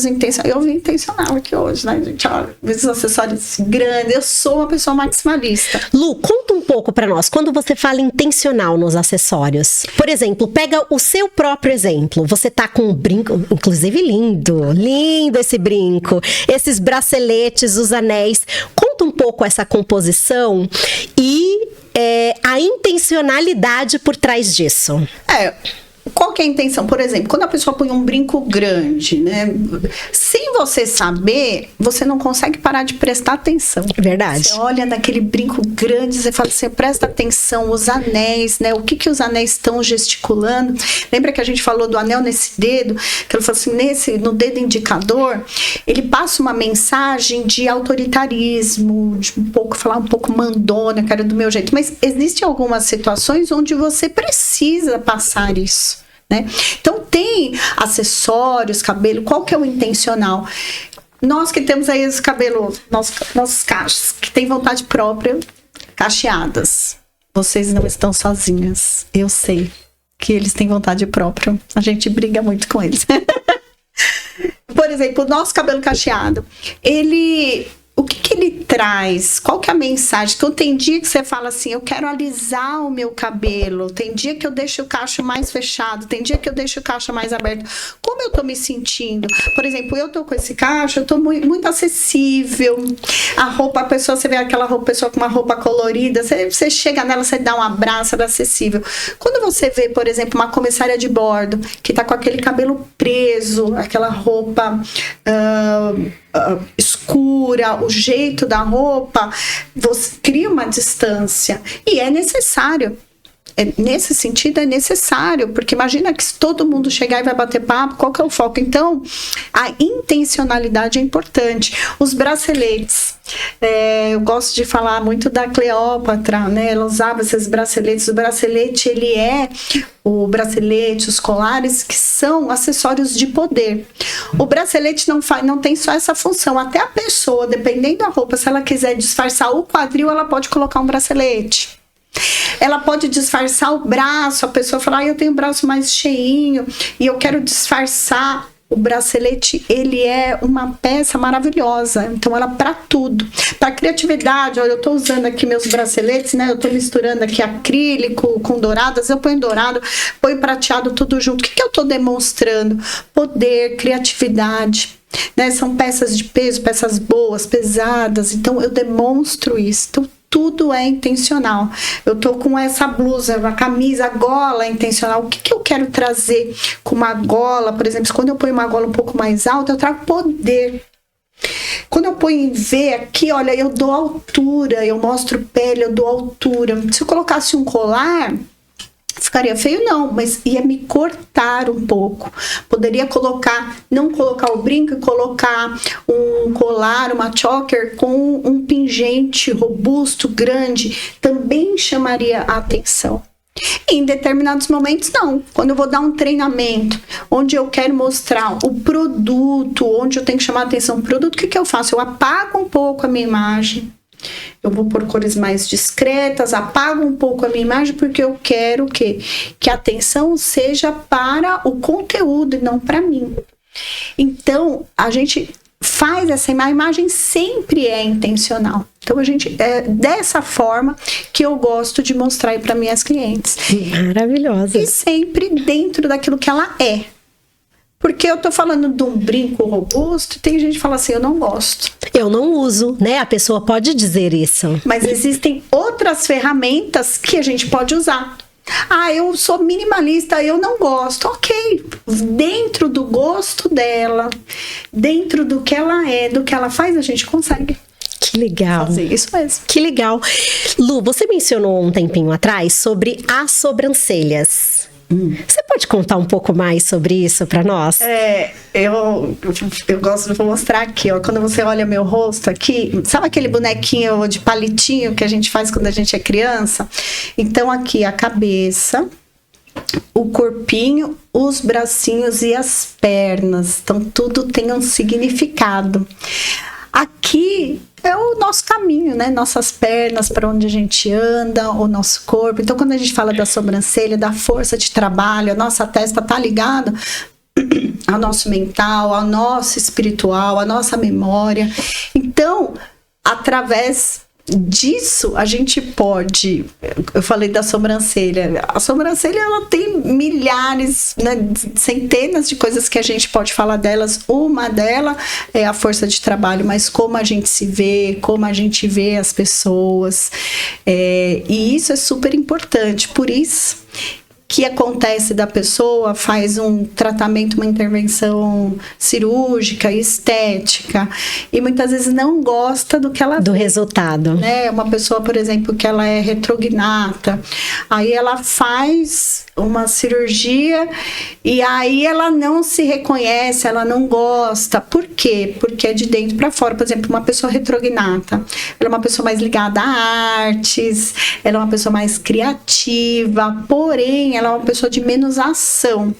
intencionais. Eu vim intencional aqui hoje, né, gente? Olha, os acessórios grandes. Eu sou uma pessoa maximalista. Lu, conta um pouco pra nós. Quando você fala intencional nos acessórios. Por exemplo, pega o seu próprio exemplo. Você tá com um brinco, inclusive lindo esse brinco, esses braceletes, os anéis. Conta um pouco essa composição e a intencionalidade por trás disso. Qual que é a intenção? Por exemplo, quando a pessoa põe um brinco grande, né? Sem você saber, você não consegue parar de prestar atenção. Verdade. Você olha naquele brinco grande, você fala assim, presta atenção, os anéis, né? O que os anéis estão gesticulando? Lembra que a gente falou do anel nesse dedo? Que ele falou assim, no dedo indicador, ele passa uma mensagem de autoritarismo, de falar um pouco mandona, cara, do meu jeito. Mas existem algumas situações onde você precisa passar isso. Né? Então tem acessórios, cabelo, qual que é o intencional? Nós que temos aí os cabelos, nossos cachos, que tem vontade própria, cacheadas. Vocês não estão sozinhas. Eu sei que eles têm vontade própria. A gente briga muito com eles. Por exemplo, o nosso cabelo cacheado, o que ele traz? Qual que é a mensagem? Então, tem dia que você fala assim, eu quero alisar o meu cabelo. Tem dia que eu deixo o cacho mais fechado. Tem dia que eu deixo o cacho mais aberto. Como eu tô me sentindo? Por exemplo, eu tô com esse cacho, eu tô muito acessível. A roupa, a pessoa, você vê aquela roupa, pessoa com uma roupa colorida, você chega nela, você dá um abraço, ela é acessível. Quando você vê, por exemplo, uma comissária de bordo, que tá com aquele cabelo preso, aquela roupa escura, o jeito da roupa, você cria uma distância e é necessário. Nesse sentido é necessário, porque imagina que se todo mundo chegar e vai bater papo, qual que é o foco? Então, a intencionalidade é importante. Os braceletes, eu gosto de falar muito da Cleópatra, né? Ela usava esses braceletes. O bracelete, o bracelete, os colares, que são acessórios de poder. O bracelete não tem só essa função, até a pessoa, dependendo da roupa, se ela quiser disfarçar o quadril, ela pode colocar um bracelete. Ela pode disfarçar o braço, a pessoa fala, eu tenho o braço mais cheinho e eu quero disfarçar. O bracelete, ele é uma peça maravilhosa, então ela para tudo. Para criatividade, olha, eu tô usando aqui meus braceletes, né? Eu tô misturando aqui acrílico com douradas, eu ponho dourado, ponho prateado, tudo junto. O que eu tô demonstrando? Poder, criatividade, né? São peças de peso, peças boas, pesadas, então eu demonstro isso. Então, tudo é intencional. Eu tô com essa blusa, uma camisa, a gola é intencional. O que eu quero trazer com uma gola? Por exemplo, quando eu ponho uma gola um pouco mais alta, eu trago poder. Quando eu ponho em V aqui, olha, eu dou altura, eu mostro pele, eu dou altura. Se eu colocasse um colar, ficaria feio? Não, mas ia me cortar um pouco. Poderia não colocar o brinco e colocar um colar, uma choker com um pingente robusto, grande, também chamaria a atenção. E em determinados momentos, não. Quando eu vou dar um treinamento, onde eu quero mostrar o produto, onde eu tenho que chamar a atenção do produto, o que eu faço? Eu apago um pouco a minha imagem. Eu vou por cores mais discretas, apago um pouco a minha imagem, porque eu quero que a atenção seja para o conteúdo e não para mim. Então, a gente faz essa imagem, sempre é intencional. Então, é dessa forma que eu gosto de mostrar aí para minhas clientes. Maravilhosa. E sempre dentro daquilo que ela é. Porque eu tô falando de um brinco robusto, tem gente que fala assim, eu não gosto. Eu não uso, né? A pessoa pode dizer isso. Mas existem outras ferramentas que a gente pode usar. Eu sou minimalista, eu não gosto. Ok, dentro do gosto dela, dentro do que ela é, do que ela faz, a gente consegue. Que legal. Fazer isso mesmo. Que legal. Lu, você mencionou um tempinho atrás sobre as sobrancelhas. Você pode contar um pouco mais sobre isso para nós? Eu gosto de mostrar aqui, ó. Quando você olha meu rosto aqui, sabe aquele bonequinho de palitinho que a gente faz quando a gente é criança? Então aqui a cabeça, o corpinho, os bracinhos e as pernas. Então, tudo tem um significado. Aqui é o nosso caminho, né? Nossas pernas, para onde a gente anda, o nosso corpo. Então, quando a gente fala da sobrancelha, da força de trabalho, a nossa testa tá ligada ao nosso mental, ao nosso espiritual, à nossa memória. Então, através disso, a gente pode... Eu falei da sobrancelha. A sobrancelha, ela tem milhares, né, centenas de coisas que a gente pode falar delas. Uma delas é a força de trabalho, mas como a gente se vê, como a gente vê as pessoas. E isso é super importante. Por isso que acontece da pessoa, faz um tratamento, uma intervenção cirúrgica, estética, e muitas vezes não gosta do que ela do vê, resultado. né? Uma pessoa, por exemplo, que ela é retrognata, aí ela faz uma cirurgia e aí ela não se reconhece, ela não gosta. Por quê? Porque é de dentro para fora. Por exemplo, uma pessoa retrognata, ela é uma pessoa mais ligada a artes, ela é uma pessoa mais criativa, porém ela é uma pessoa de menos ação.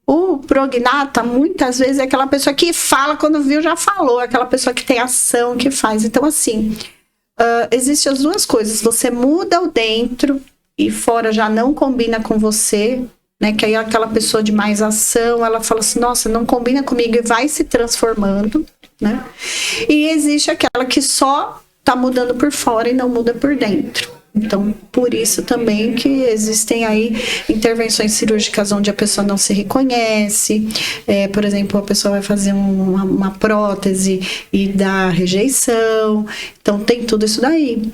O prognata, muitas vezes, é aquela pessoa que fala, quando viu, já falou. Aquela pessoa que tem ação, que faz. Então, assim, existem as duas coisas. Você muda o dentro e fora já não combina com você, né? Que aí aquela pessoa de mais ação, ela fala assim, nossa, não combina comigo, e vai se transformando, né? E existe aquela que só tá mudando por fora e não muda por dentro. Então, por isso também que existem aí intervenções cirúrgicas onde a pessoa não se reconhece. Por exemplo, a pessoa vai fazer uma prótese e dá rejeição. Então, tem tudo isso daí.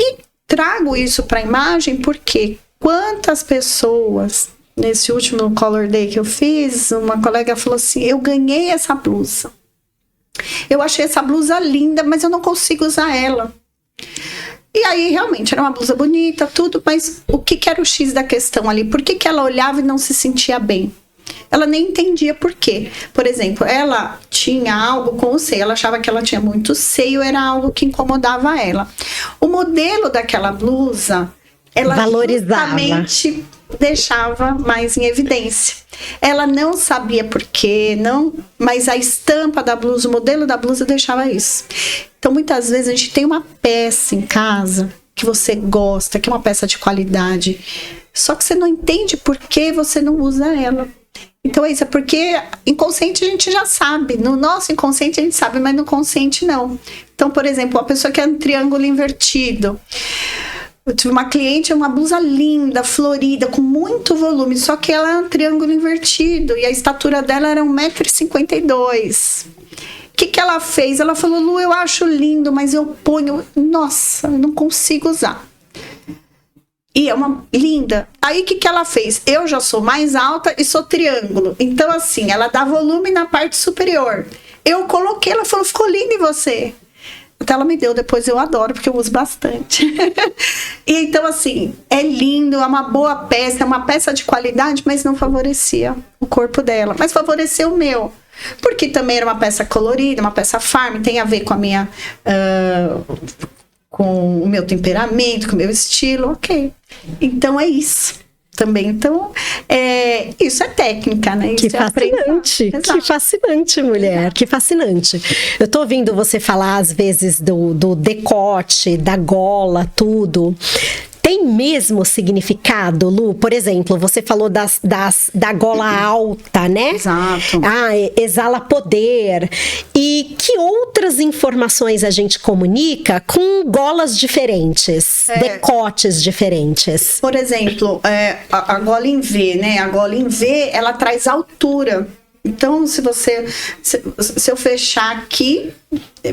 E trago isso para a imagem porque quantas pessoas, nesse último Color Day que eu fiz, uma colega falou assim, eu ganhei essa blusa. Eu achei essa blusa linda, mas eu não consigo usar ela. E aí, realmente, era uma blusa bonita, tudo, mas o que era o X da questão ali? Por que ela olhava e não se sentia bem? Ela nem entendia por quê. Por exemplo, ela tinha algo com o seio, ela achava que ela tinha muito seio, era algo que incomodava ela. O modelo daquela blusa, ela valorizava, justamente deixava mais em evidência. Ela não sabia por quê, não, mas a estampa da blusa, o modelo da blusa deixava isso. Então, muitas vezes, a gente tem uma peça em casa que você gosta, que é uma peça de qualidade, só que você não entende por que você não usa ela. Então, é isso, é porque inconsciente a gente já sabe. No nosso inconsciente a gente sabe, mas no consciente não. Então, por exemplo, uma pessoa que é um triângulo invertido. Eu tive uma cliente, uma blusa linda, florida, com muito volume, só que ela é um triângulo invertido e a estatura dela era 1,52 m. O que ela fez? Ela falou, Lu, eu acho lindo, mas eu ponho... Nossa, eu não consigo usar. E é uma linda. Aí o que ela fez? Eu já sou mais alta e sou triângulo. Então, assim, ela dá volume na parte superior. Eu coloquei, ela falou, ficou linda em você. Até ela me deu, depois eu adoro, porque eu uso bastante. E então, assim, é lindo, é uma boa peça, é uma peça de qualidade, mas não favorecia o corpo dela. Mas favoreceu o meu. Porque também era uma peça colorida, uma peça farm, tem a ver com a minha... com o meu temperamento, com o meu estilo, ok. Então, é isso. Também, então, isso é técnica, né? Isso que fascinante, que fascinante, mulher, exato. Que fascinante. Eu tô ouvindo você falar, às vezes, do decote, da gola, tudo. Tem mesmo significado, Lu? Por exemplo, você falou da gola alta, né? Exato. Exala poder. E que outras informações a gente comunica com golas diferentes, decotes diferentes? Por exemplo, a gola em V, né? A gola em V, ela traz altura. Então, se eu fechar aqui, eu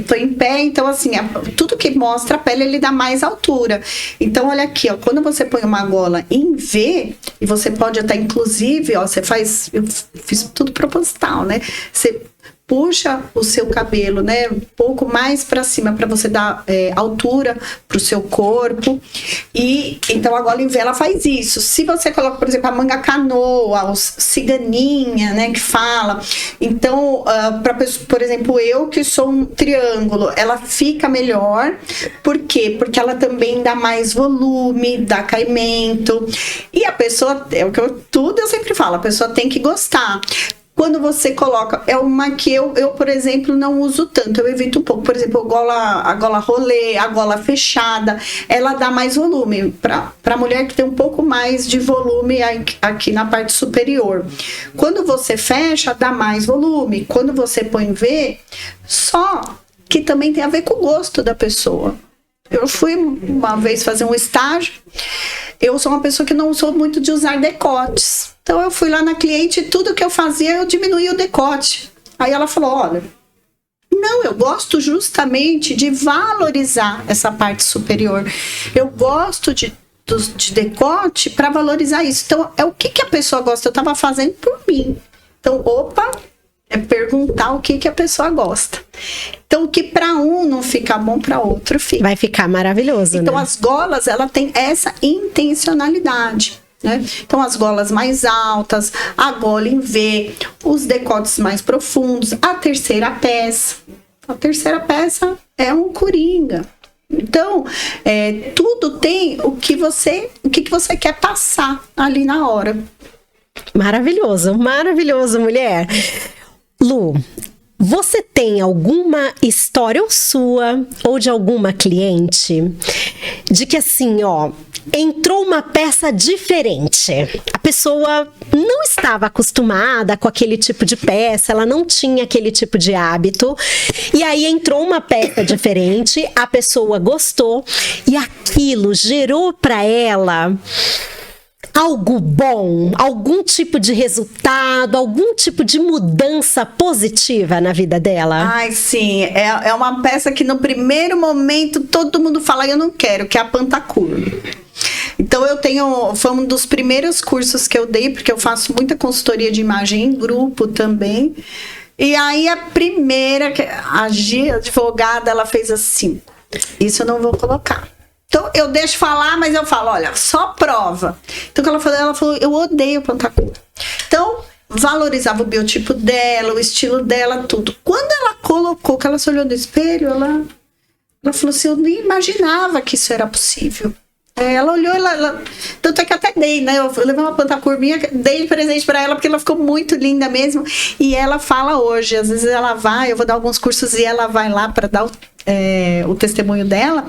tô em pé, então assim, tudo que mostra a pele, ele dá mais altura. Então, olha aqui, ó, quando você põe uma gola em V, e você pode até, inclusive, ó, eu fiz tudo proposital, né? Você puxa o seu cabelo, né, um pouco mais para cima, para você dar altura para o seu corpo. E então a gola em V ela faz isso. Se você coloca, por exemplo, a manga canoa, os ciganinha, né, que fala. Então, por exemplo, eu que sou um triângulo, ela fica melhor. Por quê? Porque ela também dá mais volume, dá caimento. E a pessoa, tudo eu sempre falo, a pessoa tem que gostar. Quando você coloca, é uma que eu, por exemplo, não uso tanto, eu evito um pouco. Por exemplo, a gola rolê, a gola fechada, ela dá mais volume para mulher que tem um pouco mais de volume aqui na parte superior. Quando você fecha, dá mais volume. Quando você põe V, só que também tem a ver com o gosto da pessoa. Eu fui uma vez fazer um estágio, eu sou uma pessoa que não sou muito de usar decotes. Então eu fui lá na cliente e tudo que eu fazia, eu diminuía o decote. Aí ela falou, olha, não, eu gosto justamente de valorizar essa parte superior. Eu gosto de decote para valorizar isso. Então, é o que a pessoa gosta. Eu estava fazendo por mim. Então, é perguntar o que a pessoa gosta. Então, o que para um não fica bom, para outro fica. Vai ficar maravilhoso, então, né? as golas, ela tem essa intencionalidade, né? Então, as golas mais altas, a gola em V, os decotes mais profundos, a terceira peça. A terceira peça é um coringa. Então, tudo tem o que você quer passar ali na hora. Maravilhoso, maravilhoso, mulher. Lu, você tem alguma história ou sua ou de alguma cliente de que assim, entrou uma peça diferente. A pessoa não estava acostumada com aquele tipo de peça, ela não tinha aquele tipo de hábito. E aí entrou uma peça diferente, a pessoa gostou e aquilo gerou para ela algo bom, algum tipo de resultado, algum tipo de mudança positiva na vida dela? Ai, sim. É uma peça que no primeiro momento todo mundo fala, eu não quero, que é a Pantacur. Então foi um dos primeiros cursos que eu dei, porque eu faço muita consultoria de imagem em grupo também. E aí a primeira, a Gia, advogada, ela fez assim, isso eu não vou colocar. Então, eu deixo falar, mas eu falo, olha, só prova. Então, o que ela falou, eu odeio Pantacur. Então, valorizava o biotipo dela, o estilo dela, tudo. Quando ela colocou, que ela se olhou no espelho, ela falou assim, eu nem imaginava que isso era possível. Ela olhou, tanto é que até dei, né? Eu levei uma Pantacur minha, dei presente pra ela, porque ela ficou muito linda mesmo. E ela fala hoje, às vezes ela vai, eu vou dar alguns cursos e ela vai lá pra dar o testemunho dela.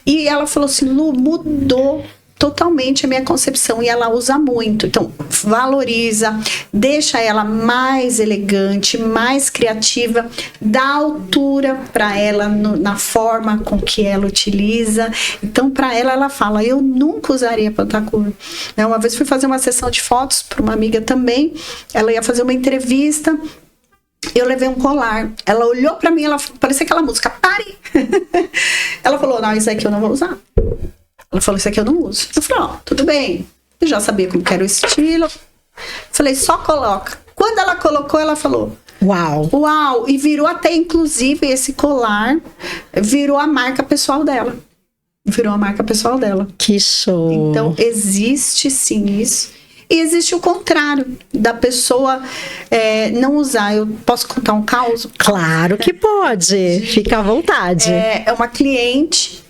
E ela falou assim, Lu, mudou totalmente a minha concepção, e ela usa muito. Então, valoriza, deixa ela mais elegante, mais criativa, dá altura para ela na forma com que ela utiliza. Então, para ela fala, eu nunca usaria Pantacur. Uma vez fui fazer uma sessão de fotos para uma amiga também, ela ia fazer uma entrevista, eu levei um colar. Ela olhou pra mim, ela parecia aquela música, pare! Ela falou, não, isso aqui eu não vou usar. Ela falou, isso aqui eu não uso. Eu falei, tudo bem. Eu já sabia como que era o estilo. Falei, só coloca. Quando ela colocou, ela falou, uau! Uau! E virou até, inclusive, esse colar, virou a marca pessoal dela. Virou a marca pessoal dela. Que show! Então, existe sim isso. E existe o contrário, da pessoa não usar. Eu posso contar um caso? Claro que pode, fica à vontade. É uma cliente,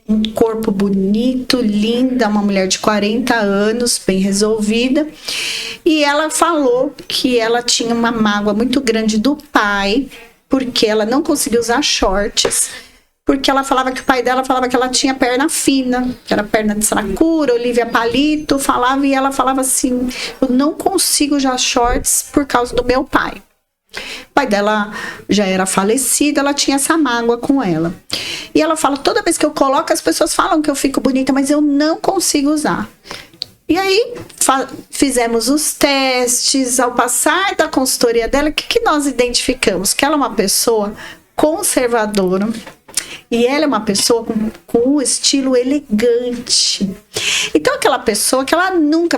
um corpo bonito, linda, uma mulher de 40 anos, bem resolvida. E ela falou que ela tinha uma mágoa muito grande do pai, porque ela não conseguia usar shorts. Porque ela falava que o pai dela falava que ela tinha perna fina, que era perna de saracura, Olivia Palito, falava, e ela falava assim, eu não consigo usar shorts por causa do meu pai. O pai dela já era falecido, ela tinha essa mágoa com ela. E ela fala, toda vez que eu coloco, as pessoas falam que eu fico bonita, mas eu não consigo usar. E aí, fizemos os testes, ao passar da consultoria dela, o que nós identificamos? Que ela é uma pessoa conservadora, E ela é uma pessoa com um estilo elegante. Então, aquela pessoa que ela nunca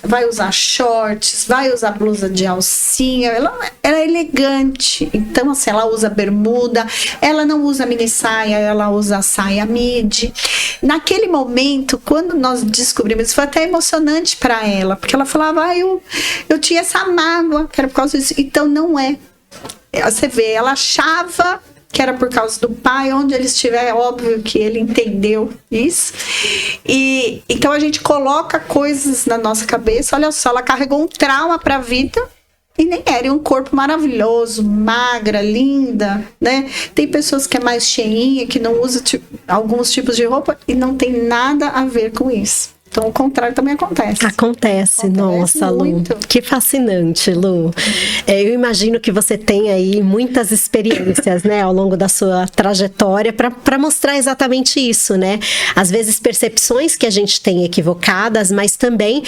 vai usar shorts, vai usar blusa de alcinha, ela é elegante. Então, assim, ela usa bermuda, ela não usa mini saia, ela usa saia midi. Naquele momento, quando nós descobrimos, foi até emocionante para ela, porque ela falava, eu tinha essa mágoa, que era por causa disso. Então, não é. Você vê, ela achava que era por causa do pai, onde ele estiver, é óbvio que ele entendeu isso. E então a gente coloca coisas na nossa cabeça. Olha só, ela carregou um trauma para a vida e nem era. E um corpo maravilhoso, magra, linda, né? Tem pessoas que é mais cheinha, que não usa alguns tipos de roupa e não tem nada a ver com isso. Então, o contrário também acontece. Acontece, nossa, muito. Lu. Que fascinante, Lu. Eu imagino que você tem aí muitas experiências, né, ao longo da sua trajetória para mostrar exatamente isso, né? Às vezes percepções que a gente tem equivocadas, mas também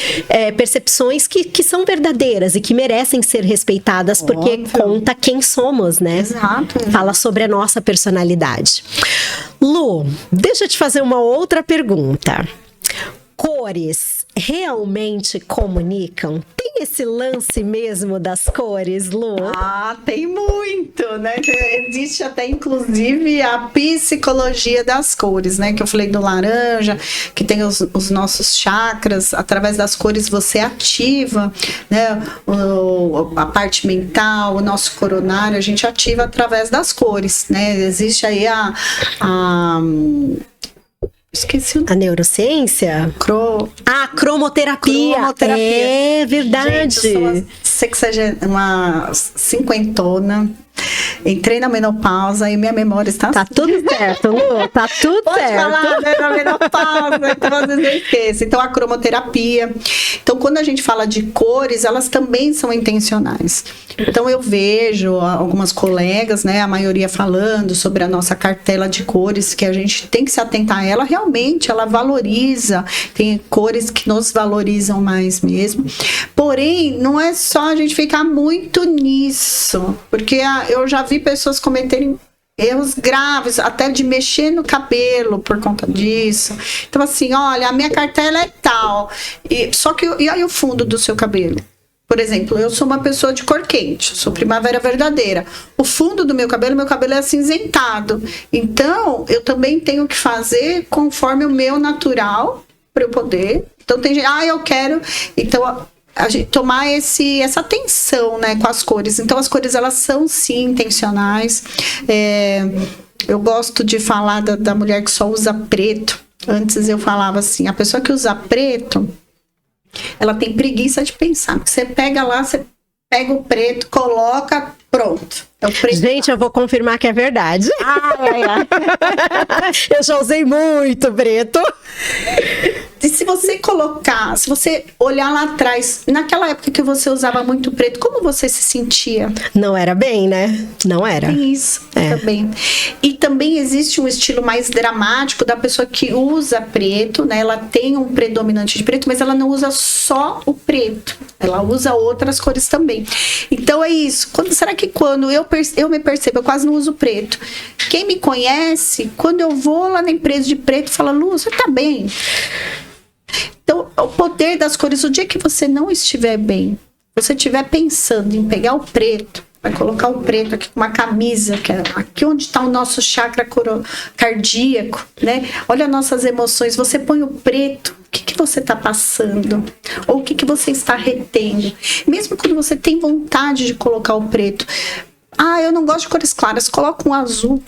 percepções que são verdadeiras e que merecem ser respeitadas, porque conta quem somos, né? Exato. Fala sobre a nossa personalidade. Lu, deixa eu te fazer uma outra pergunta. Cores realmente comunicam? Tem esse lance mesmo das cores, Lu? Ah, tem muito, né? Existe até, inclusive, a psicologia das cores, né? Que eu falei do laranja, que tem os nossos chakras. Através das cores você ativa, né? A parte mental, o nosso coronário, a gente ativa através das cores, né? Existe aí esqueci o... A neurociência? Cromoterapia. É verdade. Gente, uma cinquentona. Entrei na menopausa e minha memória está... Tá tudo certo, Lu. Tá tudo Pode certo. falar, né? Na menopausa. Então, às vezes eu esqueço. Então, a cromoterapia. Então, quando a gente fala de cores, elas também são intencionais. Então, eu vejo algumas colegas, né? A maioria falando sobre a nossa cartela de cores, que a gente tem que se atentar a ela. Realmente, ela valoriza. Tem cores que nos valorizam mais mesmo. Porém, não é só a gente ficar muito nisso. Porque eu já vi pessoas cometerem erros graves, até de mexer no cabelo por conta disso. Então, assim, olha, a minha cartela é tal. E aí o fundo do seu cabelo? Por exemplo, eu sou uma pessoa de cor quente, sou primavera verdadeira. O fundo do meu cabelo é acinzentado. Então, eu também tenho que fazer conforme o meu natural para eu poder. Então, tem gente, eu quero. Então, a gente tomar essa atenção, né, com as cores. Então, as cores, elas são, sim, intencionais. Eu gosto de falar da mulher que só usa preto. Antes eu falava assim, a pessoa que usa preto, ela tem preguiça de pensar. Você pega lá, você pega o preto, coloca, pronto. É o preto. Gente, eu vou confirmar que é verdade. Eu já usei muito preto. E se você olhar lá atrás, naquela época que você usava muito preto, como você se sentia? Não era bem, né? Não era. Tem isso também. E também existe um estilo mais dramático da pessoa que usa preto, né? Ela tem um predominante de preto, mas ela não usa só o preto. Ela usa outras cores também. Então é isso. Será que quando eu me percebo, eu quase não uso preto. Quem me conhece, quando eu vou lá na empresa de preto, fala, Lu, você tá bem? Então, o poder das cores, o dia que você não estiver bem, você estiver pensando em pegar o preto, vai colocar o preto aqui com uma camisa, que é aqui onde está o nosso chakra cardíaco, né? Olha nossas emoções, você põe o preto, o que você está passando? Ou o que você está retendo? Mesmo quando você tem vontade de colocar o preto, eu não gosto de cores claras, coloca um azul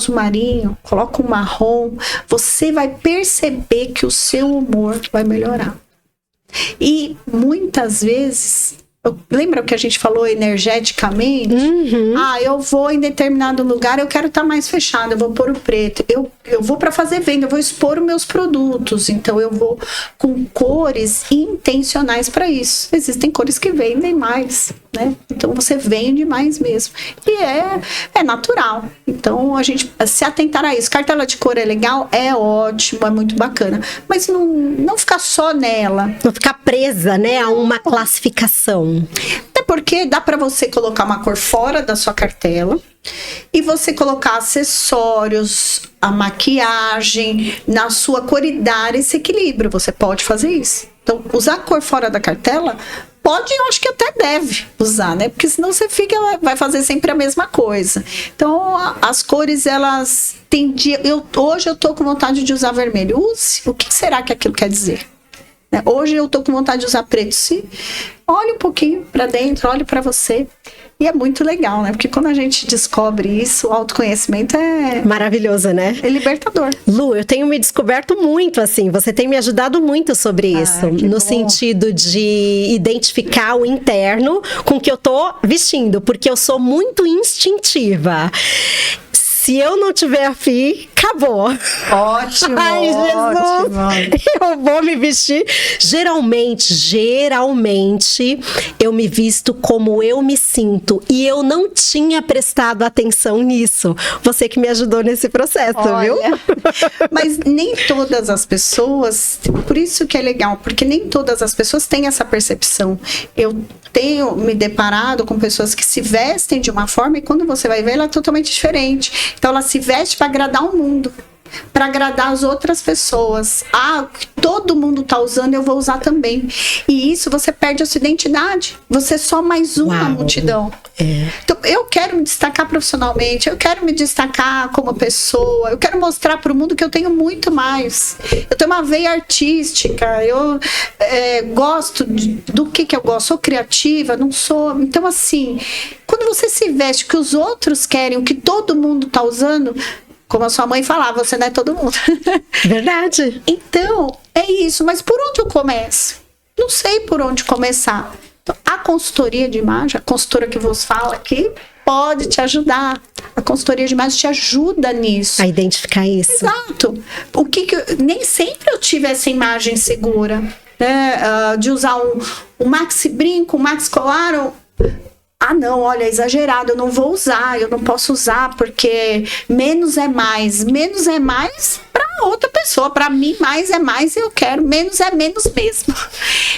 marinho, coloca um marrom, você vai perceber que o seu humor vai melhorar. E muitas vezes, lembra o que a gente falou energeticamente? Uhum. Eu vou em determinado lugar, eu quero estar mais fechado, eu vou pôr o preto. Eu vou para fazer venda, eu vou expor os meus produtos, então eu vou com cores intencionais para isso. Existem cores que vendem mais, né? Então você vende mais mesmo. E é natural. Então a gente se atentar a isso. Cartela de cor é legal? É ótimo, é muito bacana. Mas não ficar só nela. Não ficar presa, né, a uma classificação. Até Até porque dá para você colocar uma cor fora da sua cartela e você colocar acessórios, a maquiagem na sua cor e dar esse equilíbrio. Você pode fazer isso. Então, usar cor fora da cartela, pode, eu acho que até deve usar, né? Porque senão você vai fazer sempre a mesma coisa. Então, as cores, elas têm dia. Hoje eu tô com vontade de usar vermelho. Use. O que será que aquilo quer dizer? Hoje eu tô com vontade de usar preto. Olhe um pouquinho para dentro, olhe para você. E é muito legal, né? Porque quando a gente descobre isso, o autoconhecimento é maravilhoso, né? É libertador. Lu, eu tenho me descoberto muito, assim, você tem me ajudado muito sobre isso, no sentido de identificar o interno com o que eu tô vestindo, porque eu sou muito instintiva. Se eu não tiver afim, acabou. Ótimo, ai, Jesus, ótimo. Eu vou me vestir. Geralmente, eu me visto como eu me sinto. E eu não tinha prestado atenção nisso. Você que me ajudou nesse processo, viu? Mas nem todas as pessoas, por isso que é legal, porque nem todas as pessoas têm essa percepção. Eu tenho me deparado com pessoas que se vestem de uma forma e quando você vai ver, ela é totalmente diferente. Então, ela se veste para agradar o mundo, para agradar as outras pessoas. Ah, todo mundo tá usando, eu vou usar também. E isso, você perde a sua identidade. Você é só mais um na multidão. Então, eu quero me destacar profissionalmente, eu quero me destacar como pessoa, eu quero mostrar para o mundo que eu tenho muito mais. Eu tenho uma veia artística, eu gosto do que eu gosto, sou criativa, não sou... Então, assim, quando você se veste o que os outros querem, o que todo mundo tá usando... Como a sua mãe falava, você não é todo mundo. Verdade. Então, é isso. Mas por onde eu começo? Não sei por onde começar. Então, a consultoria de imagem, a consultora que vos fala aqui, pode te ajudar. A consultoria de imagem te ajuda nisso. A identificar isso. Exato. Nem sempre eu tive essa imagem segura. Né? De usar um maxi brinco, um maxi colar... Ah, não, olha, é exagerado, eu não vou usar, eu não posso usar, porque menos é mais. Menos é mais para outra pessoa, para mim mais é mais e eu quero, menos é menos mesmo.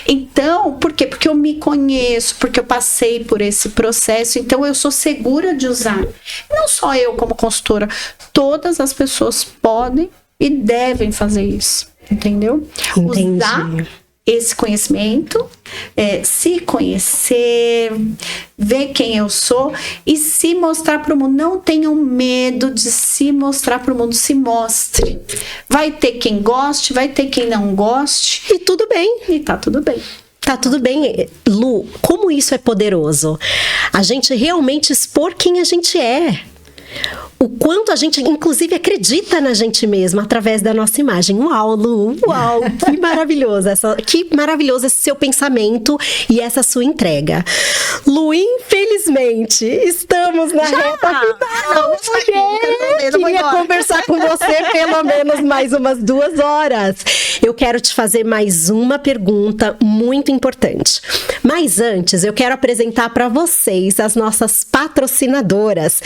Então, por quê? Porque eu me conheço, porque eu passei por esse processo, então eu sou segura de usar. Não só eu como consultora, todas as pessoas podem e devem fazer isso, entendeu? Entendi. Usar esse conhecimento, se conhecer, ver quem eu sou e se mostrar para o mundo. Não tenham medo de se mostrar para o mundo, se mostre. Vai ter quem goste, vai ter quem não goste. E tudo bem. E tá tudo bem. Tá tudo bem. Lu, como isso é poderoso? A gente realmente expor quem a gente é. O quanto a gente, inclusive, acredita na gente mesma através da nossa imagem. Uau, Lu, uau, que maravilhoso, que maravilhoso esse seu pensamento e essa sua entrega. Lu, infelizmente, estamos na reta final. Queria conversar com você pelo menos mais umas 2 horas. Eu quero te fazer mais uma pergunta muito importante. Mas antes, eu quero apresentar para vocês as nossas patrocinadoras.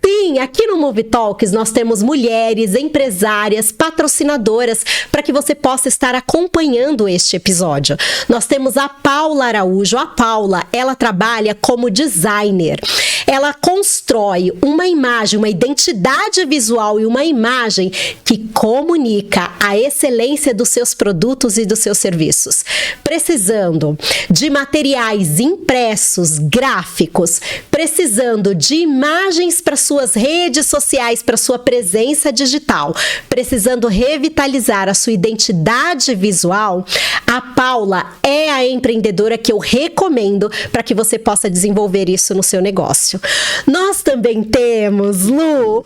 Sim, aqui no Movie Talks nós temos mulheres, empresárias, patrocinadoras para que você possa estar acompanhando este episódio. Nós temos a Paula Araújo. A Paula, ela trabalha como designer. Ela constrói uma imagem, uma identidade visual e uma imagem que comunica a excelência dos seus produtos e dos seus serviços. Precisando de materiais impressos, gráficos, precisando de imagens para suas redes sociais, para sua presença digital, precisando revitalizar a sua identidade visual, a Paula é a empreendedora que eu recomendo para que você possa desenvolver isso no seu negócio. Nós também temos, Lu,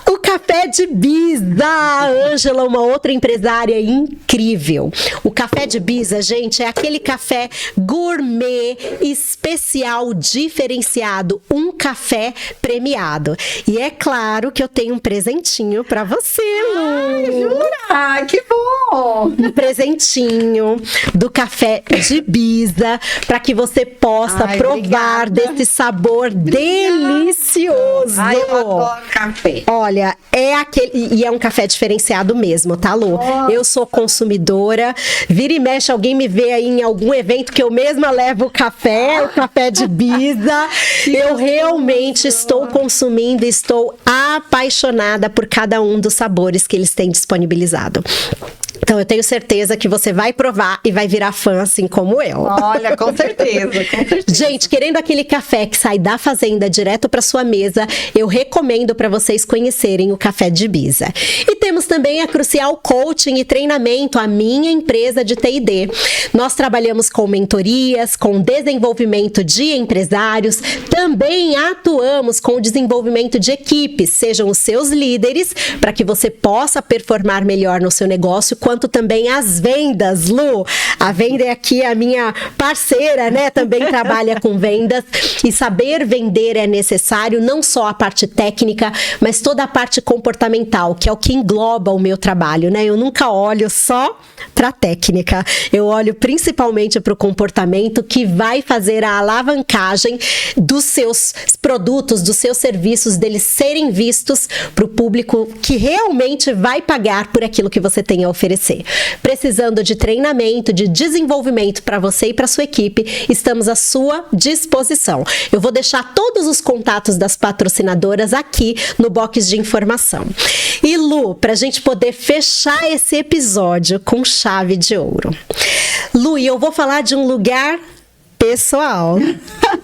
o Café de Bis, da Ângela, uma outra empresária incrível. O Café de Bis, gente, é aquele café gourmet, especial, diferenciado, um café premiado. E é claro que eu tenho um presentinho pra você, Lu. Jura? Que bom! um presentinho do café de Ibiza para que você possa provar desse sabor delicioso. Ai, eu adoro café. Olha, é aquele e é um café diferenciado mesmo, tá, Lu? Nossa. Eu sou consumidora, vira e mexe alguém me vê aí em algum evento que eu mesma levo o café de Ibiza. Eu realmente estou consumindo e estou apaixonada por cada um dos sabores que eles têm disponibilizado. Então, eu tenho certeza que você vai provar e vai virar fã, assim como eu. Olha, com certeza, com certeza. Gente, querendo aquele café que sai da fazenda direto para sua mesa, eu recomendo para vocês conhecerem o Café de Ibiza. E temos também a Crucial Coaching e Treinamento, a minha empresa de T&D. Nós trabalhamos com mentorias, com desenvolvimento de empresários, também atuamos com o desenvolvimento de equipes, sejam os seus líderes, para que você possa performar melhor no seu negócio, quanto também as vendas, Lu. A venda é aqui a minha parceira, né? Também trabalha com vendas e saber vender é necessário, não só a parte técnica, mas toda a parte comportamental, que é o que engloba o meu trabalho, né? Eu nunca olho só para a técnica, eu olho principalmente para o comportamento que vai fazer a alavancagem dos seus produtos, dos seus serviços, deles serem vistos para o público que realmente vai pagar por aquilo que você tem a oferecer. Precisando de treinamento, de desenvolvimento para você e para sua equipe, estamos à sua disposição. Eu vou deixar todos os contatos das patrocinadoras aqui no box de informação. E Lu, para a gente poder fechar esse episódio com chave de ouro. Lu, e eu vou falar de um lugar pessoal.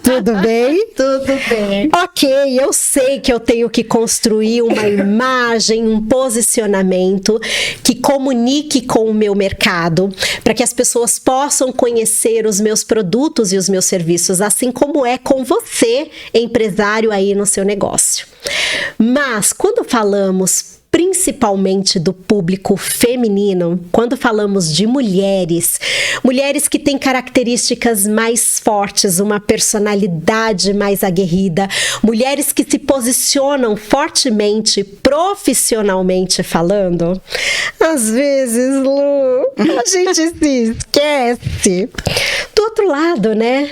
Tudo bem? Tudo bem. Ok, eu sei que eu tenho que construir uma imagem, um posicionamento que comunique com o meu mercado, para que as pessoas possam conhecer os meus produtos e os meus serviços, assim como é com você, empresário aí no seu negócio. Mas quando falamos principalmente do público feminino, quando falamos de mulheres que têm características mais fortes, uma personalidade mais aguerrida, mulheres que se posicionam fortemente, profissionalmente falando, às vezes, Lu, a gente se esquece do outro lado, né?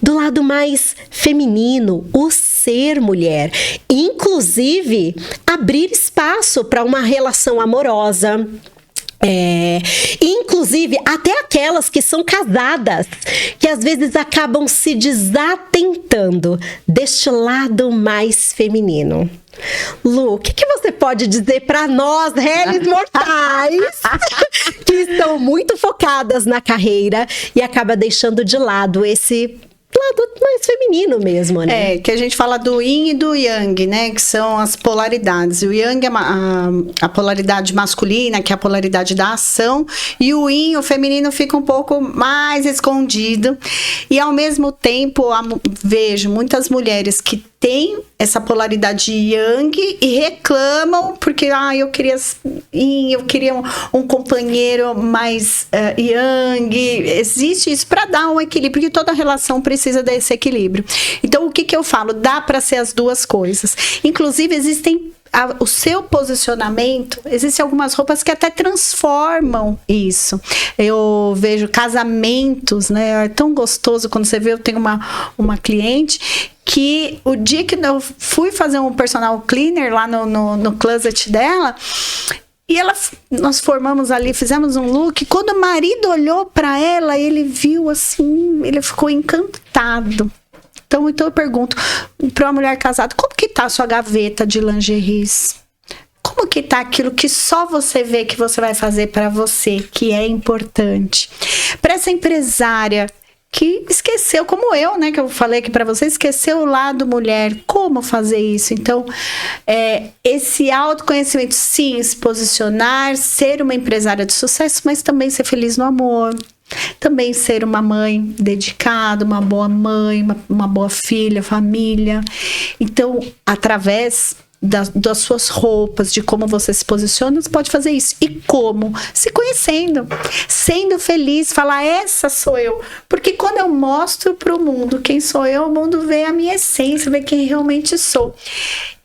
Do lado mais feminino, o ser mulher. Inclusive, abrir espaço para uma relação amorosa. Inclusive até aquelas que são casadas, que às vezes acabam se desatentando deste lado mais feminino. Lu, o que você pode dizer para nós, réis mortais, que estão muito focadas na carreira e acaba deixando de lado esse lado mais feminino mesmo, né? Que a gente fala do yin e do yang, né? Que são as polaridades. O yang é a polaridade masculina, que é a polaridade da ação, e o yin, o feminino, fica um pouco mais escondido. E ao mesmo tempo, vejo muitas mulheres que têm essa polaridade yang e reclamam porque eu queria um companheiro mais yang. Existe isso para dar um equilíbrio, porque toda relação precisa desse equilíbrio. Então, o que eu falo? Dá para ser as duas coisas. Inclusive, existem o seu posicionamento, existem algumas roupas que até transformam isso. Eu vejo casamentos, né? É tão gostoso quando você vê. Eu tenho uma cliente que o dia que eu fui fazer um personal cleaner lá no closet dela, e nós formamos ali, fizemos um look. Quando o marido olhou para ela, ele viu assim, ele ficou encantado. Então eu pergunto para uma mulher casada, como que tá a sua gaveta de lingeries? Como que tá aquilo que só você vê que você vai fazer para você, que é importante? Para essa empresária que esqueceu, como eu, né, que eu falei aqui para você, esqueceu o lado mulher, como fazer isso? Então, esse autoconhecimento, sim, se posicionar, ser uma empresária de sucesso, mas também ser feliz no amor, também ser uma mãe dedicada, uma boa mãe, uma boa filha, família. Então, através das suas roupas, de como você se posiciona, você pode fazer isso. E como? Se conhecendo, sendo feliz, falar, essa sou eu. Porque quando eu mostro para o mundo quem sou eu, o mundo vê a minha essência, vê quem realmente sou.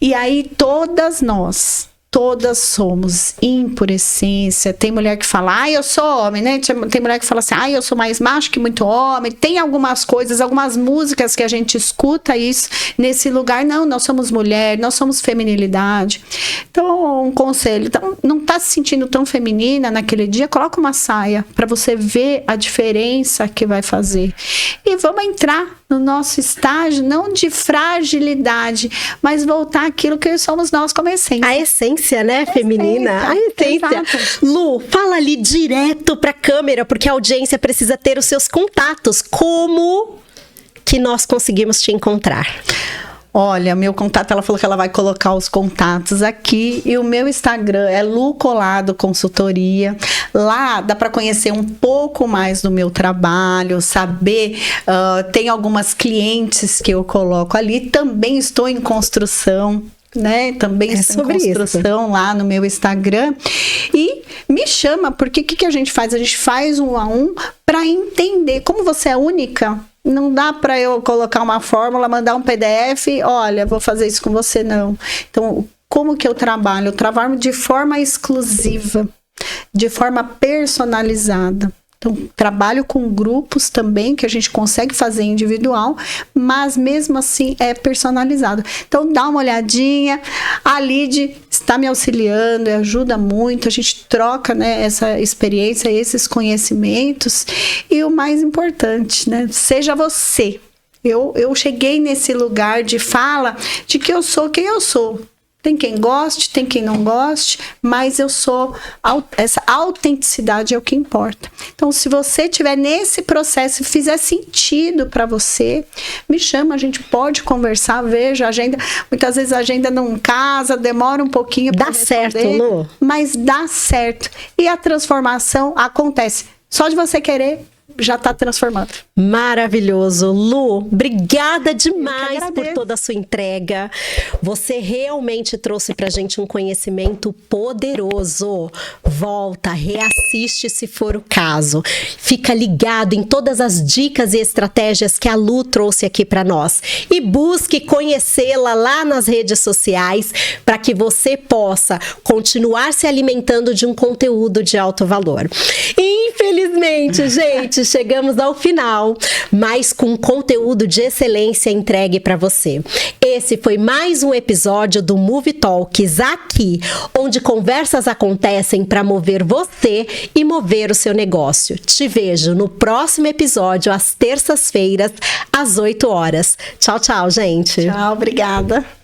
E aí todas nós todas somos, por essência. Tem mulher que fala, eu sou homem, né? Tem mulher que fala assim, eu sou mais macho que muito homem. Tem algumas coisas, algumas músicas que a gente escuta isso nesse lugar. Não, nós somos mulher, nós somos feminilidade. Então, um conselho, então, não tá se sentindo tão feminina naquele dia, coloca uma saia para você ver a diferença que vai fazer. E vamos entrar no nosso estágio, não de fragilidade, mas voltar àquilo que somos nós como essência. A essência, né, feminina? A essência. Exato. Lu, fala ali direto pra câmera, porque a audiência precisa ter os seus contatos. Como que nós conseguimos te encontrar? Olha, meu contato, ela falou que ela vai colocar os contatos aqui, e o meu Instagram é Lu Colado Consultoria. Lá dá para conhecer um pouco mais do meu trabalho, saber, tem algumas clientes que eu coloco ali, também estou em construção, né? Também estou em construção lá no meu Instagram. E me chama, porque o que a gente faz? A gente faz 1-a-1 para entender como você é única. Não dá para eu colocar uma fórmula, mandar um PDF, olha, vou fazer isso com você, não. Então, como que eu trabalho? Eu trabalho de forma exclusiva, de forma personalizada. Então, trabalho com grupos também, que a gente consegue fazer individual, mas mesmo assim é personalizado. Então, dá uma olhadinha. A Lid está me auxiliando, ajuda muito. A gente troca, né, essa experiência, esses conhecimentos. E o mais importante, né, seja você. Eu cheguei nesse lugar de fala de que eu sou quem eu sou. Tem quem goste, tem quem não goste, mas eu sou... Essa autenticidade é o que importa. Então, se você estiver nesse processo e fizer sentido para você, me chama, a gente pode conversar, veja a agenda. Muitas vezes a agenda não casa, demora um pouquinho para responder. Dá certo, Lu? Mas dá certo. E a transformação acontece. Só de você querer, já está transformando. Maravilhoso. Lu, obrigada demais por toda a sua entrega. Você realmente trouxe pra gente um conhecimento poderoso. Volta, reassiste se for o caso. Fica ligado em todas as dicas e estratégias que a Lu trouxe aqui pra nós. E busque conhecê-la lá nas redes sociais para que você possa continuar se alimentando de um conteúdo de alto valor. Infelizmente, gente, chegamos ao final, mas com conteúdo de excelência entregue para você. Esse foi mais um episódio do Movie Talks aqui, onde conversas acontecem para mover você e mover o seu negócio. Te vejo no próximo episódio, às terças-feiras, às 8 horas. Tchau, tchau, gente. Tchau, obrigada.